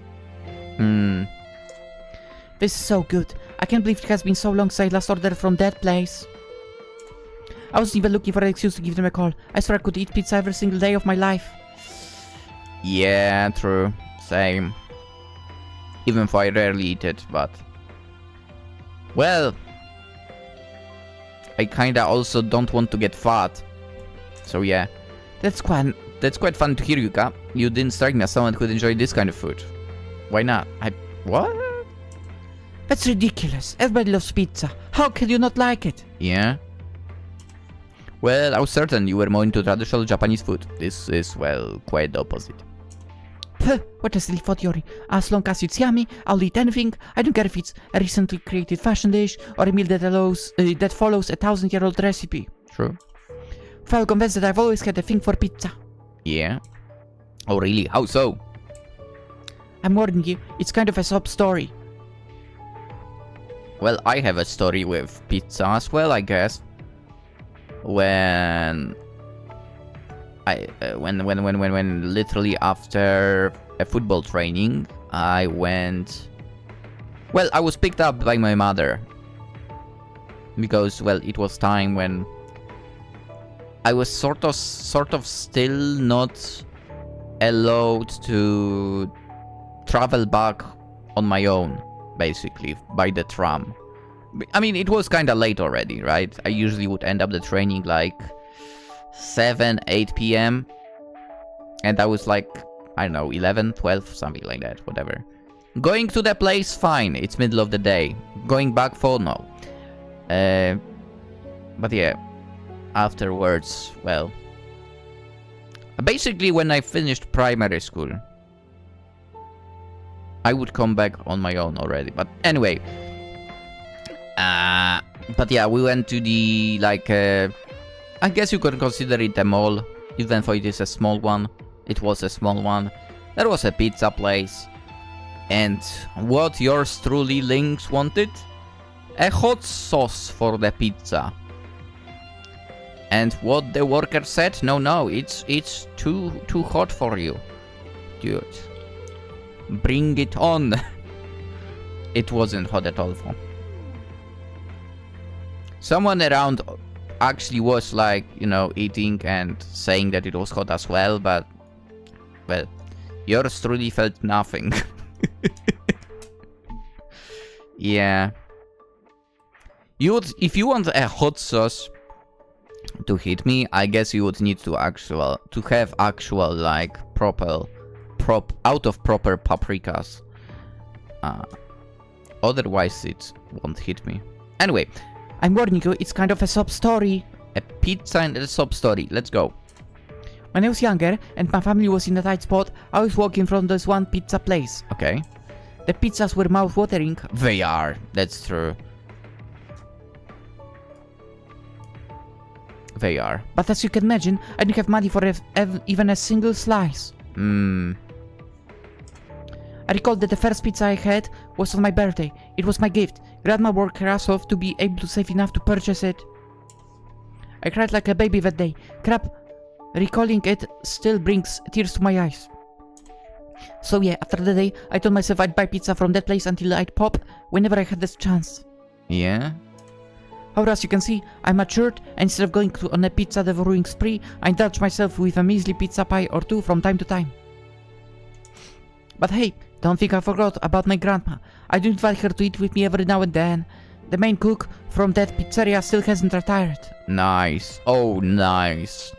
This is so good. I can't believe it has been so long since I last ordered from that place. I wasn't even looking for an excuse to give them a call. I swear I could eat pizza every single day of my life. Yeah, true. Same. Even though I rarely eat it, but... Well... I kinda also don't want to get fat. So yeah. That's quite fun to hear, Yuka. You didn't strike me as someone who'd enjoy this kind of food. Why not? What? That's ridiculous. Everybody loves pizza. How can you not like it? Yeah? Well, I was certain you were more into traditional Japanese food. This is, well, quite the opposite. Puh, what a silly thought, Yori. As long as it's yummy, I'll eat anything. I don't care if it's a recently created fashion dish or a meal that follows a 1,000-year-old recipe. True. well convinced that I've always had a thing for pizza. Yeah? Oh, really? How so? I'm warning you, it's kind of a sob story. Well, I have a story with pizza as well, I guess. When literally after a football training, I went... Well, I was picked up by my mother. Because, well, it was time when I was sort of still not allowed to travel back on my own, basically, by the tram. I mean, it was kinda late already, right? I usually would end up the training like 7, 8 p.m. And I was like, I don't know, 11, 12, something like that, whatever. Going to the place, fine, it's middle of the day. Going back for, no. But yeah, afterwards, well... Basically, when I finished primary school, I would come back on my own already. But anyway... but yeah, we went to the, like, I guess you could consider it a mall, even though it is a small one. It was a small one. There was a pizza place. And what yours truly, Lynx, wanted? A hot sauce for the pizza. And what the worker said? No, it's too hot for you. Dude. Bring it on. It wasn't hot at all. Someone around actually was like, you know, eating and saying that it was hot as well, but... Well, yours truly felt nothing. Yeah. If you want a hot sauce to hit me, I guess you would need to have actual like out of proper paprikas. Otherwise it won't hit me. Anyway, I'm warning you, it's kind of a sob story. a pizza and a sob story. Let's go. When I was younger and my family was in a tight spot, I was walking from this one pizza place. Okay. The pizzas were mouth-watering. They are. That's true. They are. But as you can imagine, I didn't have money for even a single slice. I recall that the first pizza I had was on my birthday. It was my gift. Grandma worked her ass off to be able to save enough to purchase it. I cried like a baby that day. Crap, recalling it still brings tears to my eyes. So yeah, after the day, I told myself I'd buy pizza from that place until I'd pop whenever I had this chance. Yeah? However, as you can see, I matured, and instead of going on a pizza devouring spree, I indulged myself with a measly pizza pie or two from time to time. But hey, don't think I forgot about my grandma. I do invite her to eat with me every now and then. The main cook from that pizzeria still hasn't retired. Nice. Oh, nice.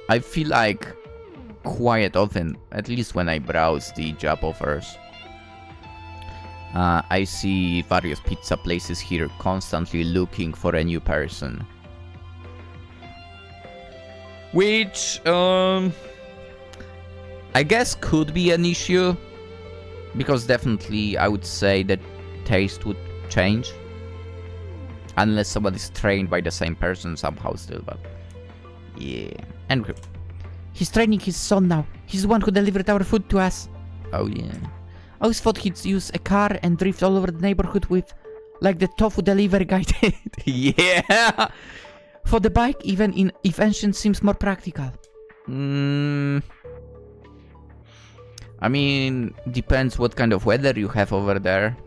I feel like quite often, at least when I browse the job offers, I see various pizza places here constantly looking for a new person. Which, I guess could be an issue. Because definitely I would say that taste would change. Unless someone is trained by the same person somehow still, but... Yeah. And he's training his son now. He's the one who delivered our food to us. oh yeah. I always thought he'd use a car and drift all over the neighborhood with, like the tofu delivery guy did. Yeah! For the bike, even if ancient seems more practical. I mean, depends what kind of weather you have over there.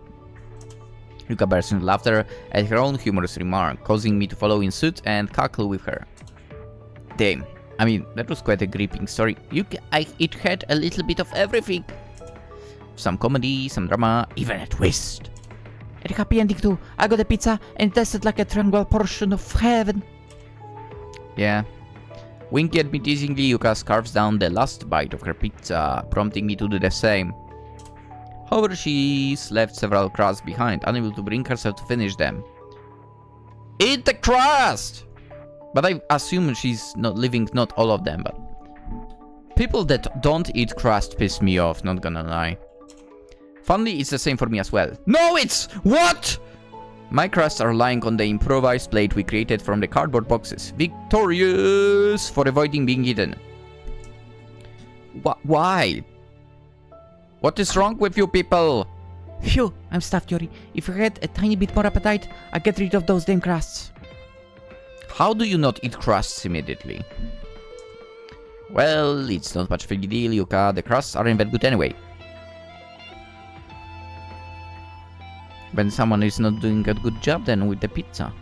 Yuka burst into laughter at her own humorous remark, causing me to follow in suit and cackle with her. Damn. I mean, that was quite a gripping story. It had a little bit of everything. Some comedy, some drama, even a twist. And a happy ending too. I got a pizza and it tasted like a triangular portion of heaven. Yeah. Winky at me teasingly, Yuka scarfs down the last bite of her pizza, prompting me to do the same. However, she's left several crusts behind, unable to bring herself to finish them. Eat the crust! But I assume she's not leaving not all of them, but... People that don't eat crust piss me off, not gonna lie. Funnily, it's the same for me as well. No, it's... What?! My crusts are lying on the improvised plate we created from the cardboard boxes. Victorious for avoiding being eaten. Why? What is wrong with you people? Phew, I'm stuffed, Yuri. If you had a tiny bit more appetite, I'd get rid of those damn crusts. How do you not eat crusts immediately? Well, it's not much of a deal, Yuka. The crusts aren't that good anyway. When someone is not doing a good job then with the pizza.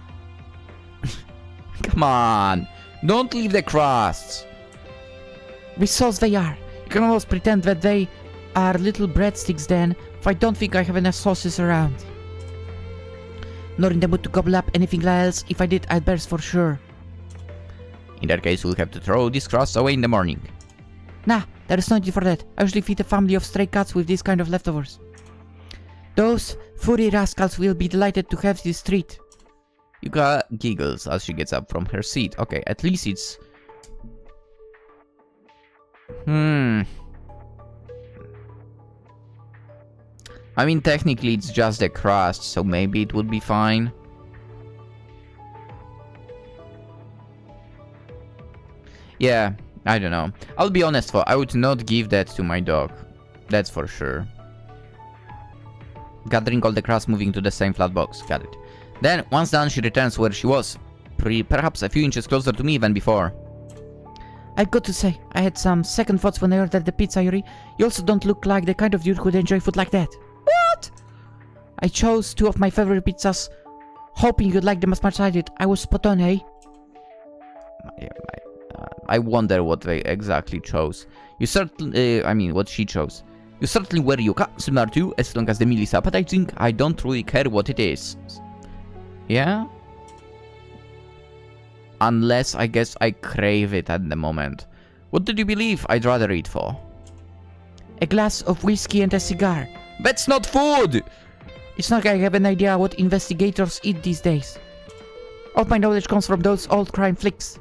Come on! Don't leave the crusts! With sauce they are. You can almost pretend that they are little breadsticks then, for I don't think I have enough sauces around. Nor in the mood to gobble up anything else. If I did, I'd burst for sure. In that case, we'll have to throw these crusts away in the morning. Nah, there is no need for that. I usually feed a family of stray cats with these kind of leftovers. Those furry rascals will be delighted to have this treat. Yuka giggles as she gets up from her seat. Okay, at least it's... I mean, technically it's just a crust, so maybe it would be fine. Yeah, I don't know. I'll be honest, though, I would not give that to my dog. That's for sure. Gathering all the crust, moving to the same flat box. Got it. Then, once done, she returns where she was. Perhaps a few inches closer to me than before. I've got to say, I had some second thoughts when I ordered the pizza, Yuri. You also don't look like the kind of dude who'd enjoy food like that. What? I chose 2 of my favorite pizzas, hoping you'd like them as much as I did. I was spot on, eh? I wonder what they exactly chose. You certainly, what she chose. You certainly were Yuka, similar to, as long as the meal is appetizing, I don't really care what it is. Yeah? Unless, I guess, I crave it at the moment. What did you believe I'd rather eat for? A glass of whiskey and a cigar. That's not food! It's not like I have an idea what investigators eat these days. All my knowledge comes from those old crime flicks.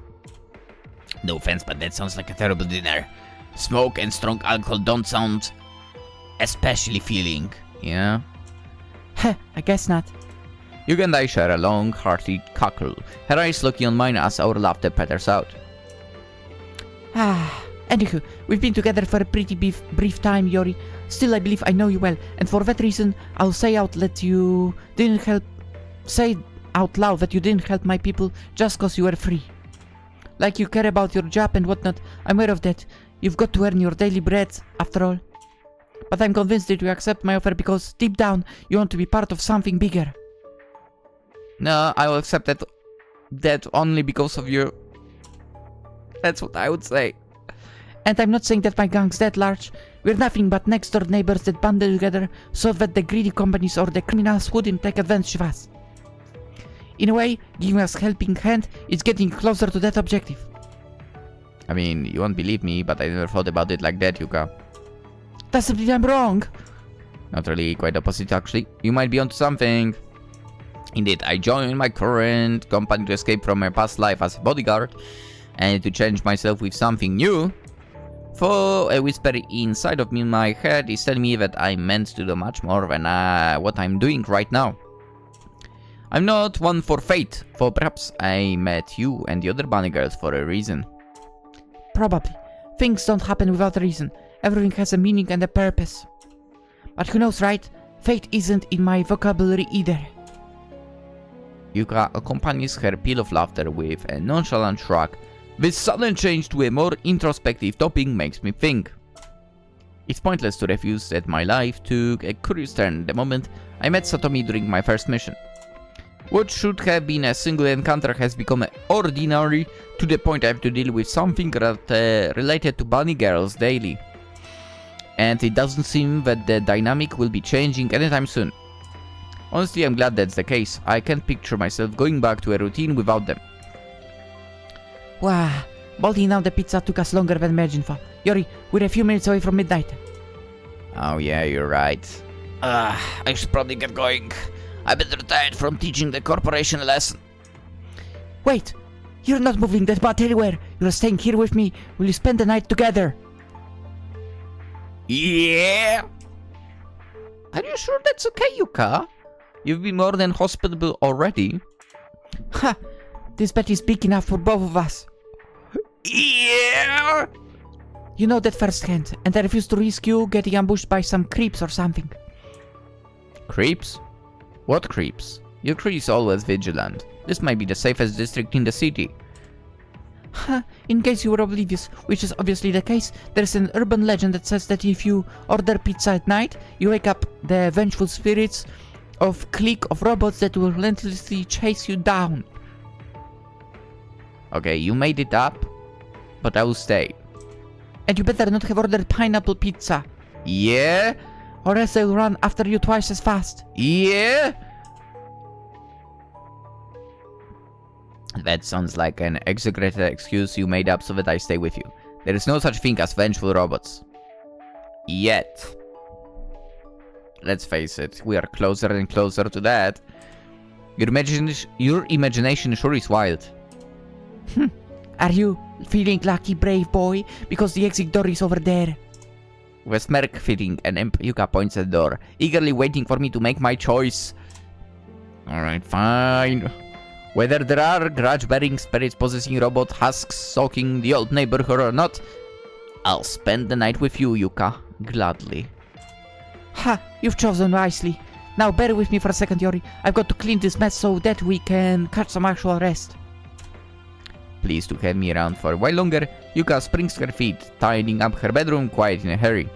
No offense, but that sounds like a terrible dinner. Smoke and strong alcohol don't sound especially feeling. Yeah? Heh, I guess not. Yuka and I share a long, hearty cackle, her eyes looking on mine as our laughter peters out. Anywho, we've been together for a pretty brief time, Yuri. Still, I believe I know you well, and for that reason, I'll say out loud that you didn't help my people just cause you were free. Like you care about your job and whatnot, I'm aware of that. You've got to earn your daily bread, after all. But I'm convinced that you accept my offer because, deep down, you want to be part of something bigger. No, I will accept that only because of you. That's what I would say. And I'm not saying that my gang's that large. We're nothing but next-door neighbors that bandle together so that the greedy companies or the criminals wouldn't take advantage of us. In a way, giving us a helping hand is getting closer to that objective. I mean, you won't believe me, but I never thought about it like that, Yuka. Doesn't mean I'm wrong. Not really, quite opposite actually. You might be onto something. Indeed, I joined my current company to escape from my past life as a bodyguard and to change myself with something new. For a whisper inside of me in my head is telling me that I'm meant to do much more than what I'm doing right now. I'm not one for fate, for perhaps I met you and the other bunny girls for a reason. Probably. Things don't happen without a reason. Everything has a meaning and a purpose. But who knows, right? Fate isn't in my vocabulary either. Yuka accompanies her peal of laughter with a nonchalant shrug. This sudden change to a more introspective topic makes me think. It's pointless to refuse that my life took a curious turn the moment I met Satomi during my first mission. What should have been a single encounter has become ordinary to the point I have to deal with something that related to bunny girls daily. And it doesn't seem that the dynamic will be changing anytime soon. Honestly, I'm glad that's the case. I can't picture myself going back to a routine without them. Wow, bolting down the pizza took us longer than imagined for. Yuri, we're a few minutes away from midnight. Oh yeah, you're right. I should probably get going. I've been retired from teaching the corporation a lesson. Wait, you're not moving that butt anywhere. You're staying here with me. Will you spend the night together? Yeah? Are you sure that's okay, Yuka? You've been more than hospitable already. Ha! This bet is big enough for both of us. Yeah! You know that firsthand, and I refuse to risk you getting ambushed by some creeps or something. Creeps? What creeps? Your crew is always vigilant. This might be the safest district in the city. In case you were oblivious, which is obviously the case, there's an urban legend that says that if you order pizza at night, you wake up the vengeful spirits of clique of robots that will relentlessly chase you down. Okay, you made it up, but I will stay. And you better not have ordered pineapple pizza, Yeah? or else they'll run after you twice as fast. Yeah? That sounds like an exaggerated excuse you made up so that I stay with you. There is no such thing as vengeful robots. Yet. Let's face it, we are closer and closer to that. Your imagination sure is wild. Are you feeling lucky, brave boy? Because the exit door is over there. With a smirk fitting, an imp Yuka points at the door, eagerly waiting for me to make my choice. Alright, fine. Whether there are grudge-bearing spirits possessing robot husks stalking the old neighborhood or not, I'll spend the night with you, Yuka. Gladly. Ha! You've chosen wisely. Now bear with me for a second, Yori. I've got to clean this mess so that we can catch some actual rest. Please to have me around for a while longer, Yuka springs to her feet, tidying up her bedroom quite in a hurry.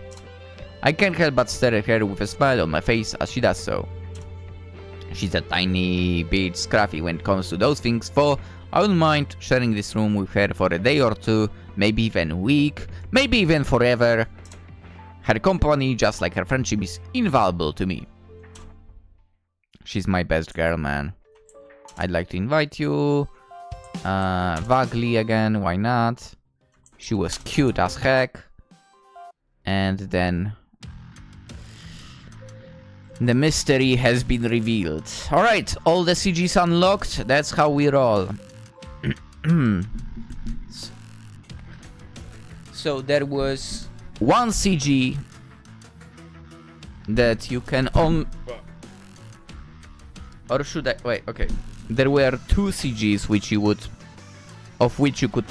I can't help but stare at her with a smile on my face as she does so. She's a tiny bit scruffy when it comes to those things, so I wouldn't mind sharing this room with her for a day or two, maybe even a week, maybe even forever. Her company, just like her friendship, is invaluable to me. She's my best girl, man. I'd like to invite you. Vaguely again, why not? She was cute as heck. And then the mystery has been revealed. Alright, all the CGs unlocked. That's how we roll. So there was one CG that you can or should I wait, okay. There were two CGs which you would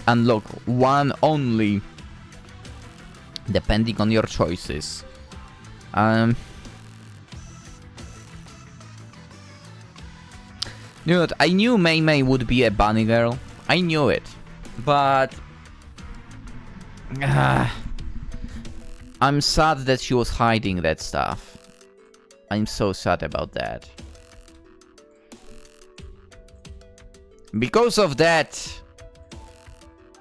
unlock one only depending on your choices. You know what? I knew May would be a bunny girl. I knew it. But I'm sad that she was hiding that stuff. I'm so sad about that. Because of that,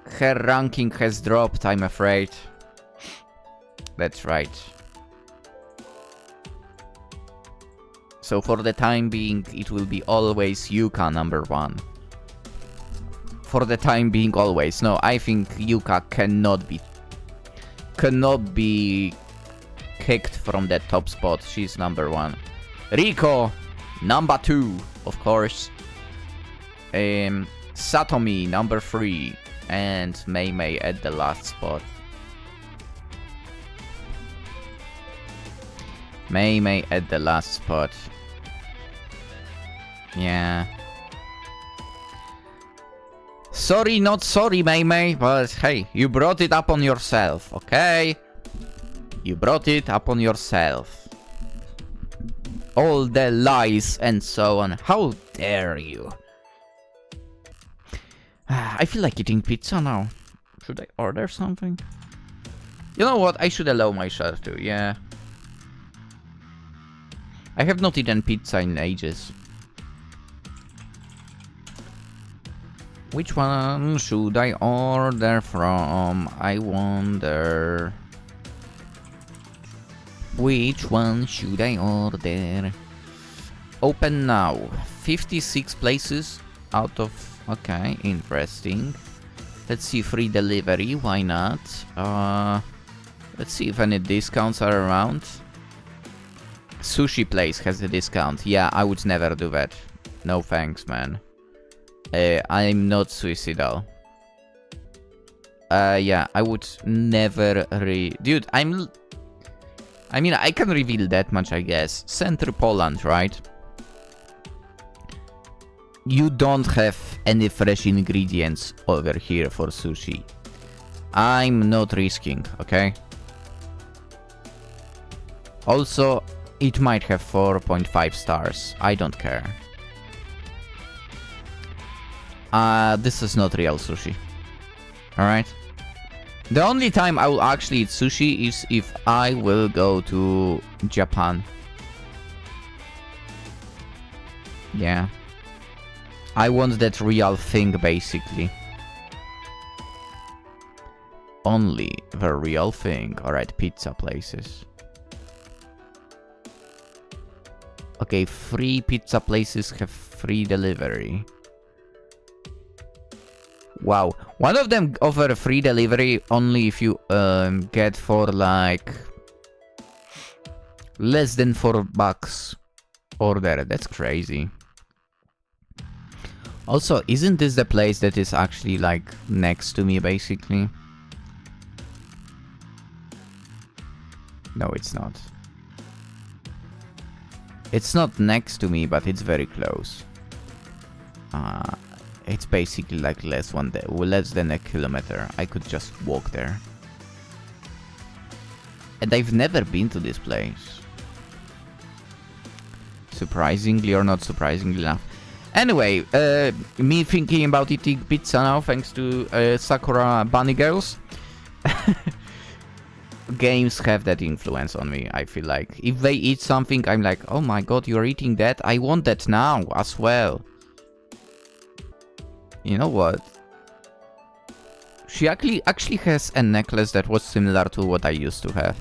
her ranking has dropped, I'm afraid. That's right. So for the time being, it will be always Yuka number one. For the time being, always. No, I think Yuka cannot be kicked from that top spot. She's number one. Riko, number two, of course. Satomi, number 3, and May at the last spot. May at the last spot. Yeah. Sorry, not sorry, May, but hey, you brought it up on yourself, okay? You brought it up on yourself. All the lies and so on. How dare you? I feel like eating pizza now. Should I order something? You know what? I should allow myself to, yeah. I have not eaten pizza in ages. Which one should I order from? I wonder. Which one should I order? Open now. 56 places out of... Okay, interesting. Let's see, free delivery, why not? Let's see if any discounts are around. Sushi place has a discount. Yeah, I would never do that. No thanks, man. I'm not suicidal. Yeah, I would never Dude, I mean, I can reveal that much, I guess. Center Poland, right? you don't have any fresh ingredients over here for sushi. I'm not risking, okay? Also, it might have 4.5 stars. I don't care. This is not real sushi. Alright? The only time I will actually eat sushi is if I will go to Japan. Yeah. I want that real thing, basically. Only the real thing. Alright, pizza places. Okay, 3 pizza places have free delivery. Wow. One of them offer free delivery only if you get for like less than $4 order. That's crazy. Also, isn't this the place that is actually like next to me, basically? No, it's not. It's not next to me, but it's very close. It's basically like less than a kilometer. I could just walk there. And I've never been to this place. Surprisingly or not surprisingly enough. Anyway, me thinking about eating pizza now thanks to Sakura bunny girls. Games have that influence on me, I feel like. If they eat something, I'm like, oh my god, you're eating that? I want that now as well. You know what? She actually has a necklace that was similar to what I used to have.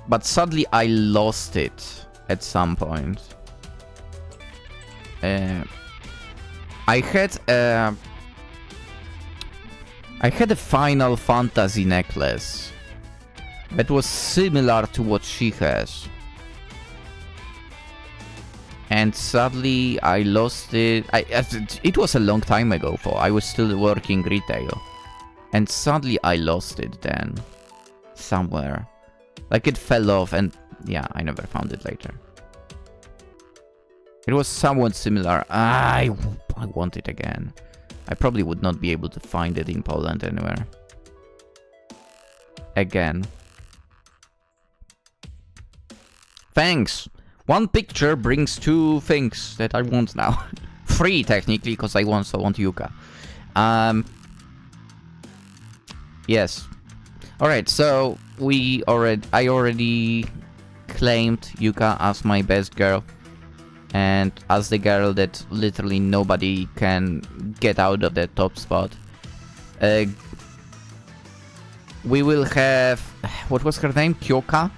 But sadly I lost it at some point. I had a Final Fantasy necklace that was similar to what she has. And sadly, I lost it. It was a long time ago, for I was still working retail. And sadly, I lost it then. Somewhere. Like it fell off and yeah, I never found it later. It was somewhat similar. I want it again. I probably would not be able to find it in Poland anywhere. Again. Thanks! One picture brings 2 things that I want now. 3 technically, because I also want Yuka. Yes. Alright, so I already claimed Yuka as my best girl. And as the girl that literally nobody can get out of the top spot. We will have... What was her name? Kyoka?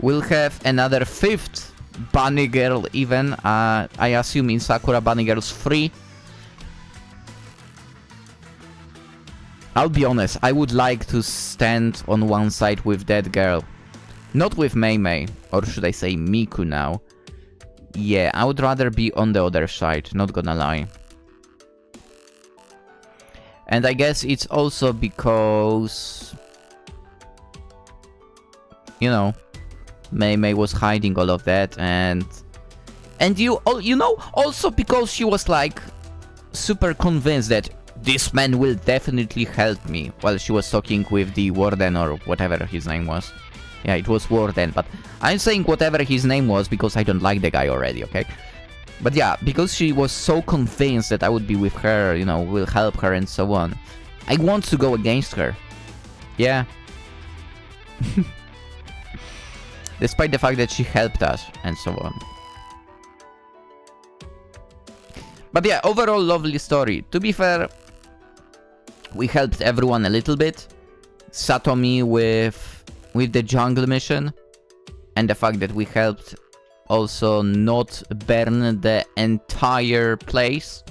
We'll have another 5th bunny girl even. I assume in Sakura Bunny Girls 3. I'll be honest, I would like to stand on one side with that girl. Not with Mei Mei, or should I say Miku now. Yeah, I would rather be on the other side, not gonna lie. And I guess it's also because... You know, Mei Mei was hiding all of that and you know, also because she was like super convinced that this man will definitely help me while she was talking with the warden or whatever his name was. Yeah, it was Warden, but I'm saying whatever his name was because I don't like the guy already, okay? But yeah, because she was so convinced that I would be with her, you know, will help her and so on. I want to go against her. Yeah. Despite the fact that she helped us and so on. But yeah, overall lovely story. To be fair, we helped everyone a little bit. Satomi with the jungle mission, and the fact that we helped also not burn the entire place.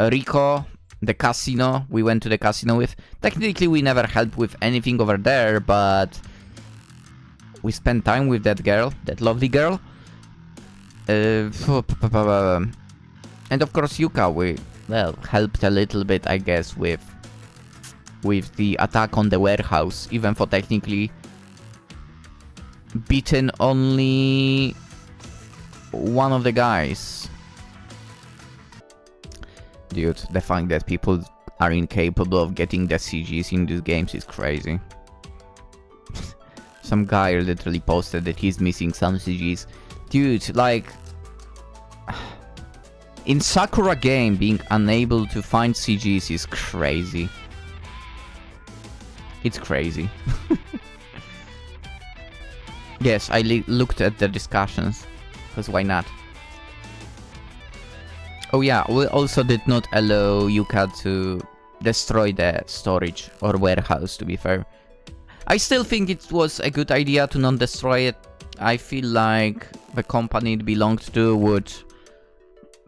Rico, the casino, we went to the casino with. Technically we never helped with anything over there, but we spent time with that girl, that lovely girl. And of course Yuka, we, well, helped a little bit, I guess, with the attack on the warehouse, even though technically beaten only one of the guys. Dude, the fact that people are incapable of getting the CGs in these games is crazy. Some guy literally posted that he's missing some CGs. Dude, like... in Sakura game, being unable to find CGs is crazy. It's crazy. Yes, I looked at the discussions, because why not? Oh yeah, we also did not allow Yuka to destroy the storage or warehouse, to be fair. I still think it was a good idea to not destroy it. I feel like the company it belonged to would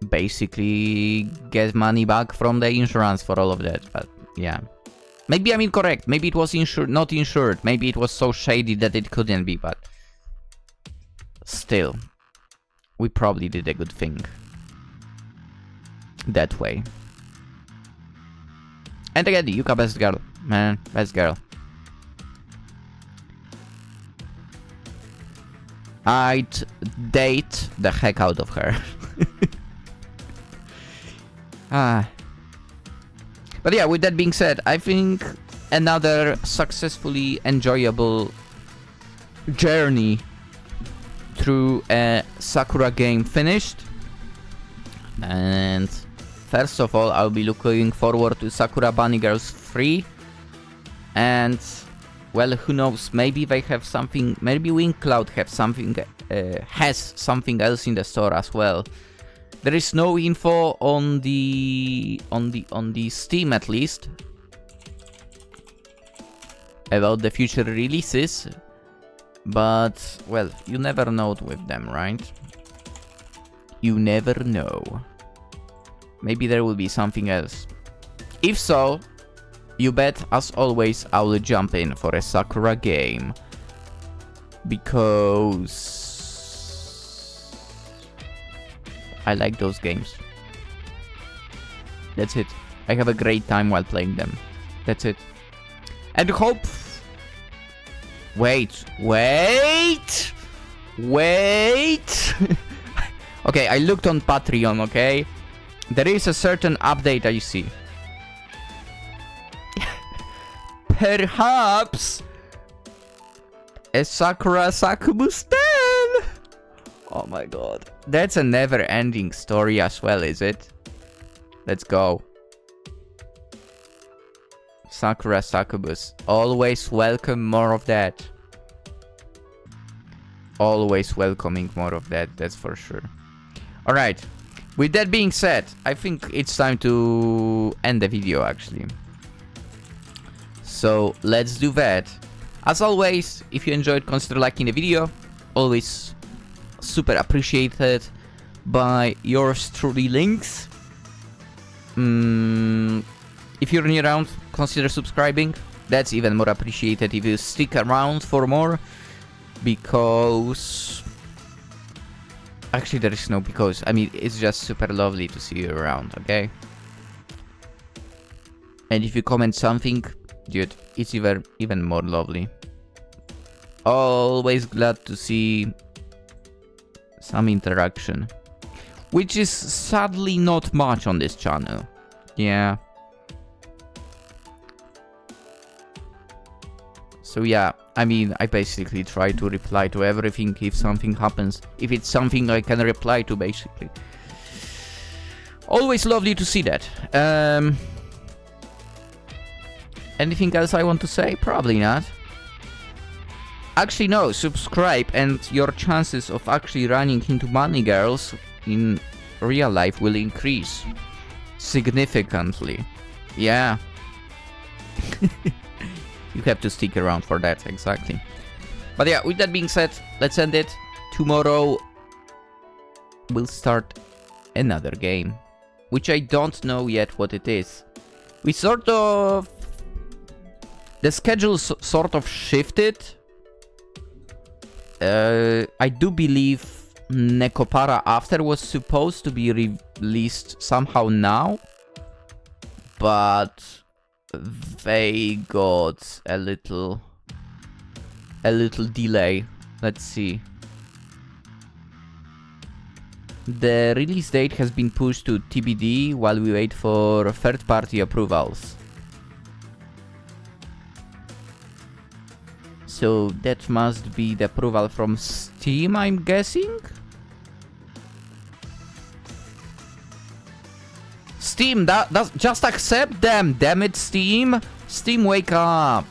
basically get money back from the insurance for all of that, but yeah. Maybe I'm incorrect, maybe it was not insured, maybe it was so shady that it couldn't be, but... still, we probably did a good thing. That way. And again, Yuka best girl. Man, best girl. I'd date the heck out of her. But yeah, with that being said, I think another successfully enjoyable journey through a Sakura game finished. And first of all, I'll be looking forward to Sakura Bunny Girls 3. And well, who knows, maybe they have something, maybe Wingcloud have something, has something else in the store as well. There is no info on the Steam, at least, about the future releases, but well, you never know with them, right? You never know. Maybe there will be something else. If so, you bet, as always, I will jump in for a Sakura game, because I like those games. That's it. I have a great time while playing them. That's it. And hope... Wait. Okay, I looked on Patreon, okay? There is a certain update I see. Perhaps a Sakura Sakubu Stan! Oh my god. That's a never-ending story as well, is it? Let's go. Sakura Sakubus. Always welcome more of that. Always welcoming more of that, that's for sure. Alright. With that being said, I think it's time to end the video, actually. So, let's do that. As always, if you enjoyed, consider liking the video. Always super appreciated by yours truly, Lynx. If you're new around, consider subscribing. That's even more appreciated if you stick around for more. Because... actually, there is no because. I mean, it's just super lovely to see you around, okay? And if you comment something, dude, it's even more lovely. Always glad to see some interaction. Which is sadly not much on this channel. Yeah. So yeah, I mean, I basically try to reply to everything if something happens. If it's something I can reply to, basically. Always lovely to see that. Anything else I want to say? Probably not. Actually, no. Subscribe and your chances of actually running into bunny girls in real life will increase significantly. Yeah. You have to stick around for that, exactly. But yeah, with that being said, let's end it. Tomorrow we'll start another game, which I don't know yet what it is. We sort of... the schedule sort of shifted. I do believe Nekopara After was supposed to be released somehow now, but they got a little delay Let's see. The release date has been pushed to TBD while we wait for third-party approvals. So that must be the approval from Steam, I'm guessing? Steam, just accept them, damn it, Steam! Steam, wake up!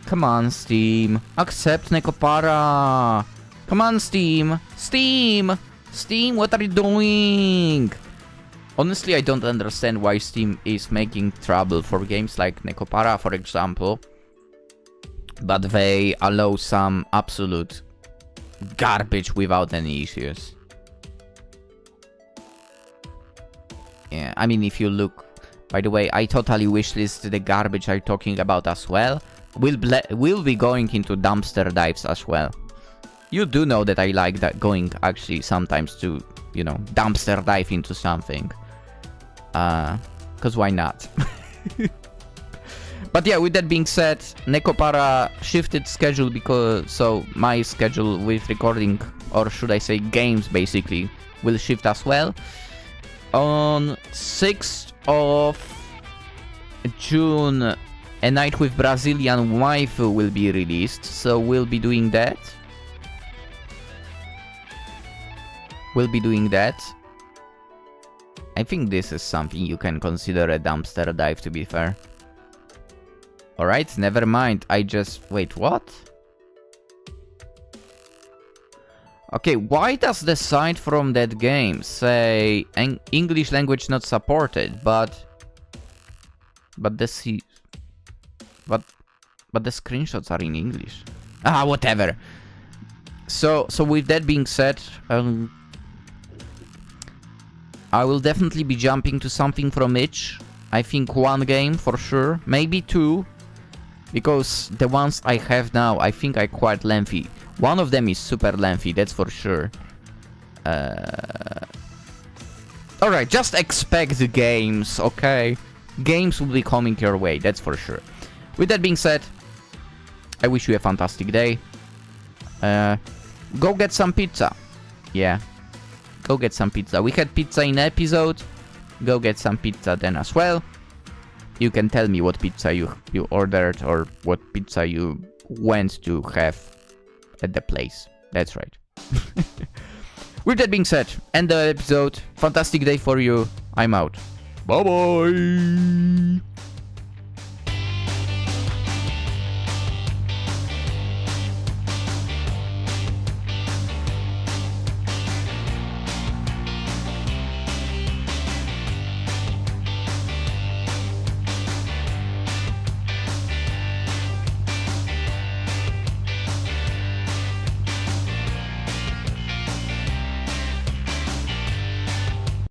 Come on, Steam. Accept Nekopara! Come on, Steam! Steam! Steam, what are you doing? Honestly, I don't understand why Steam is making trouble for games like Nekopara, for example. But they allow some absolute garbage without any issues. Yeah, I mean, if you look... By the way, I totally wishlist the garbage I'm talking about as well. We'll be going into dumpster dives as well. You do know that I like that going actually sometimes to, you know, dumpster dive into something. Cause why not? But yeah, with that being said, Nekopara shifted schedule because... So my schedule with recording, or should I say games basically, will shift as well. On 6th of June, A Night with Brazilian Waifu will be released, so we'll be doing that. I think this is something you can consider a dumpster dive, to be fair. Alright, never mind, wait, what? Okay, why does the site from that game say English language not supported, but the screenshots are in English? Ah, whatever. So with that being said, I will definitely be jumping to something from itch. I think one game for sure, maybe two, because the ones I have now I think are quite lengthy. One of them is super lengthy, that's for sure. Alright, just expect the games, okay? Games will be coming your way, that's for sure. With that being said, I wish you a fantastic day. Go get some pizza. Yeah. Go get some pizza. We had pizza in episode. Go get some pizza then as well. You can tell me what pizza you ordered or what pizza you went to have at the place. That's right. With that being said, end the episode. Fantastic day for you. I'm out. Bye bye.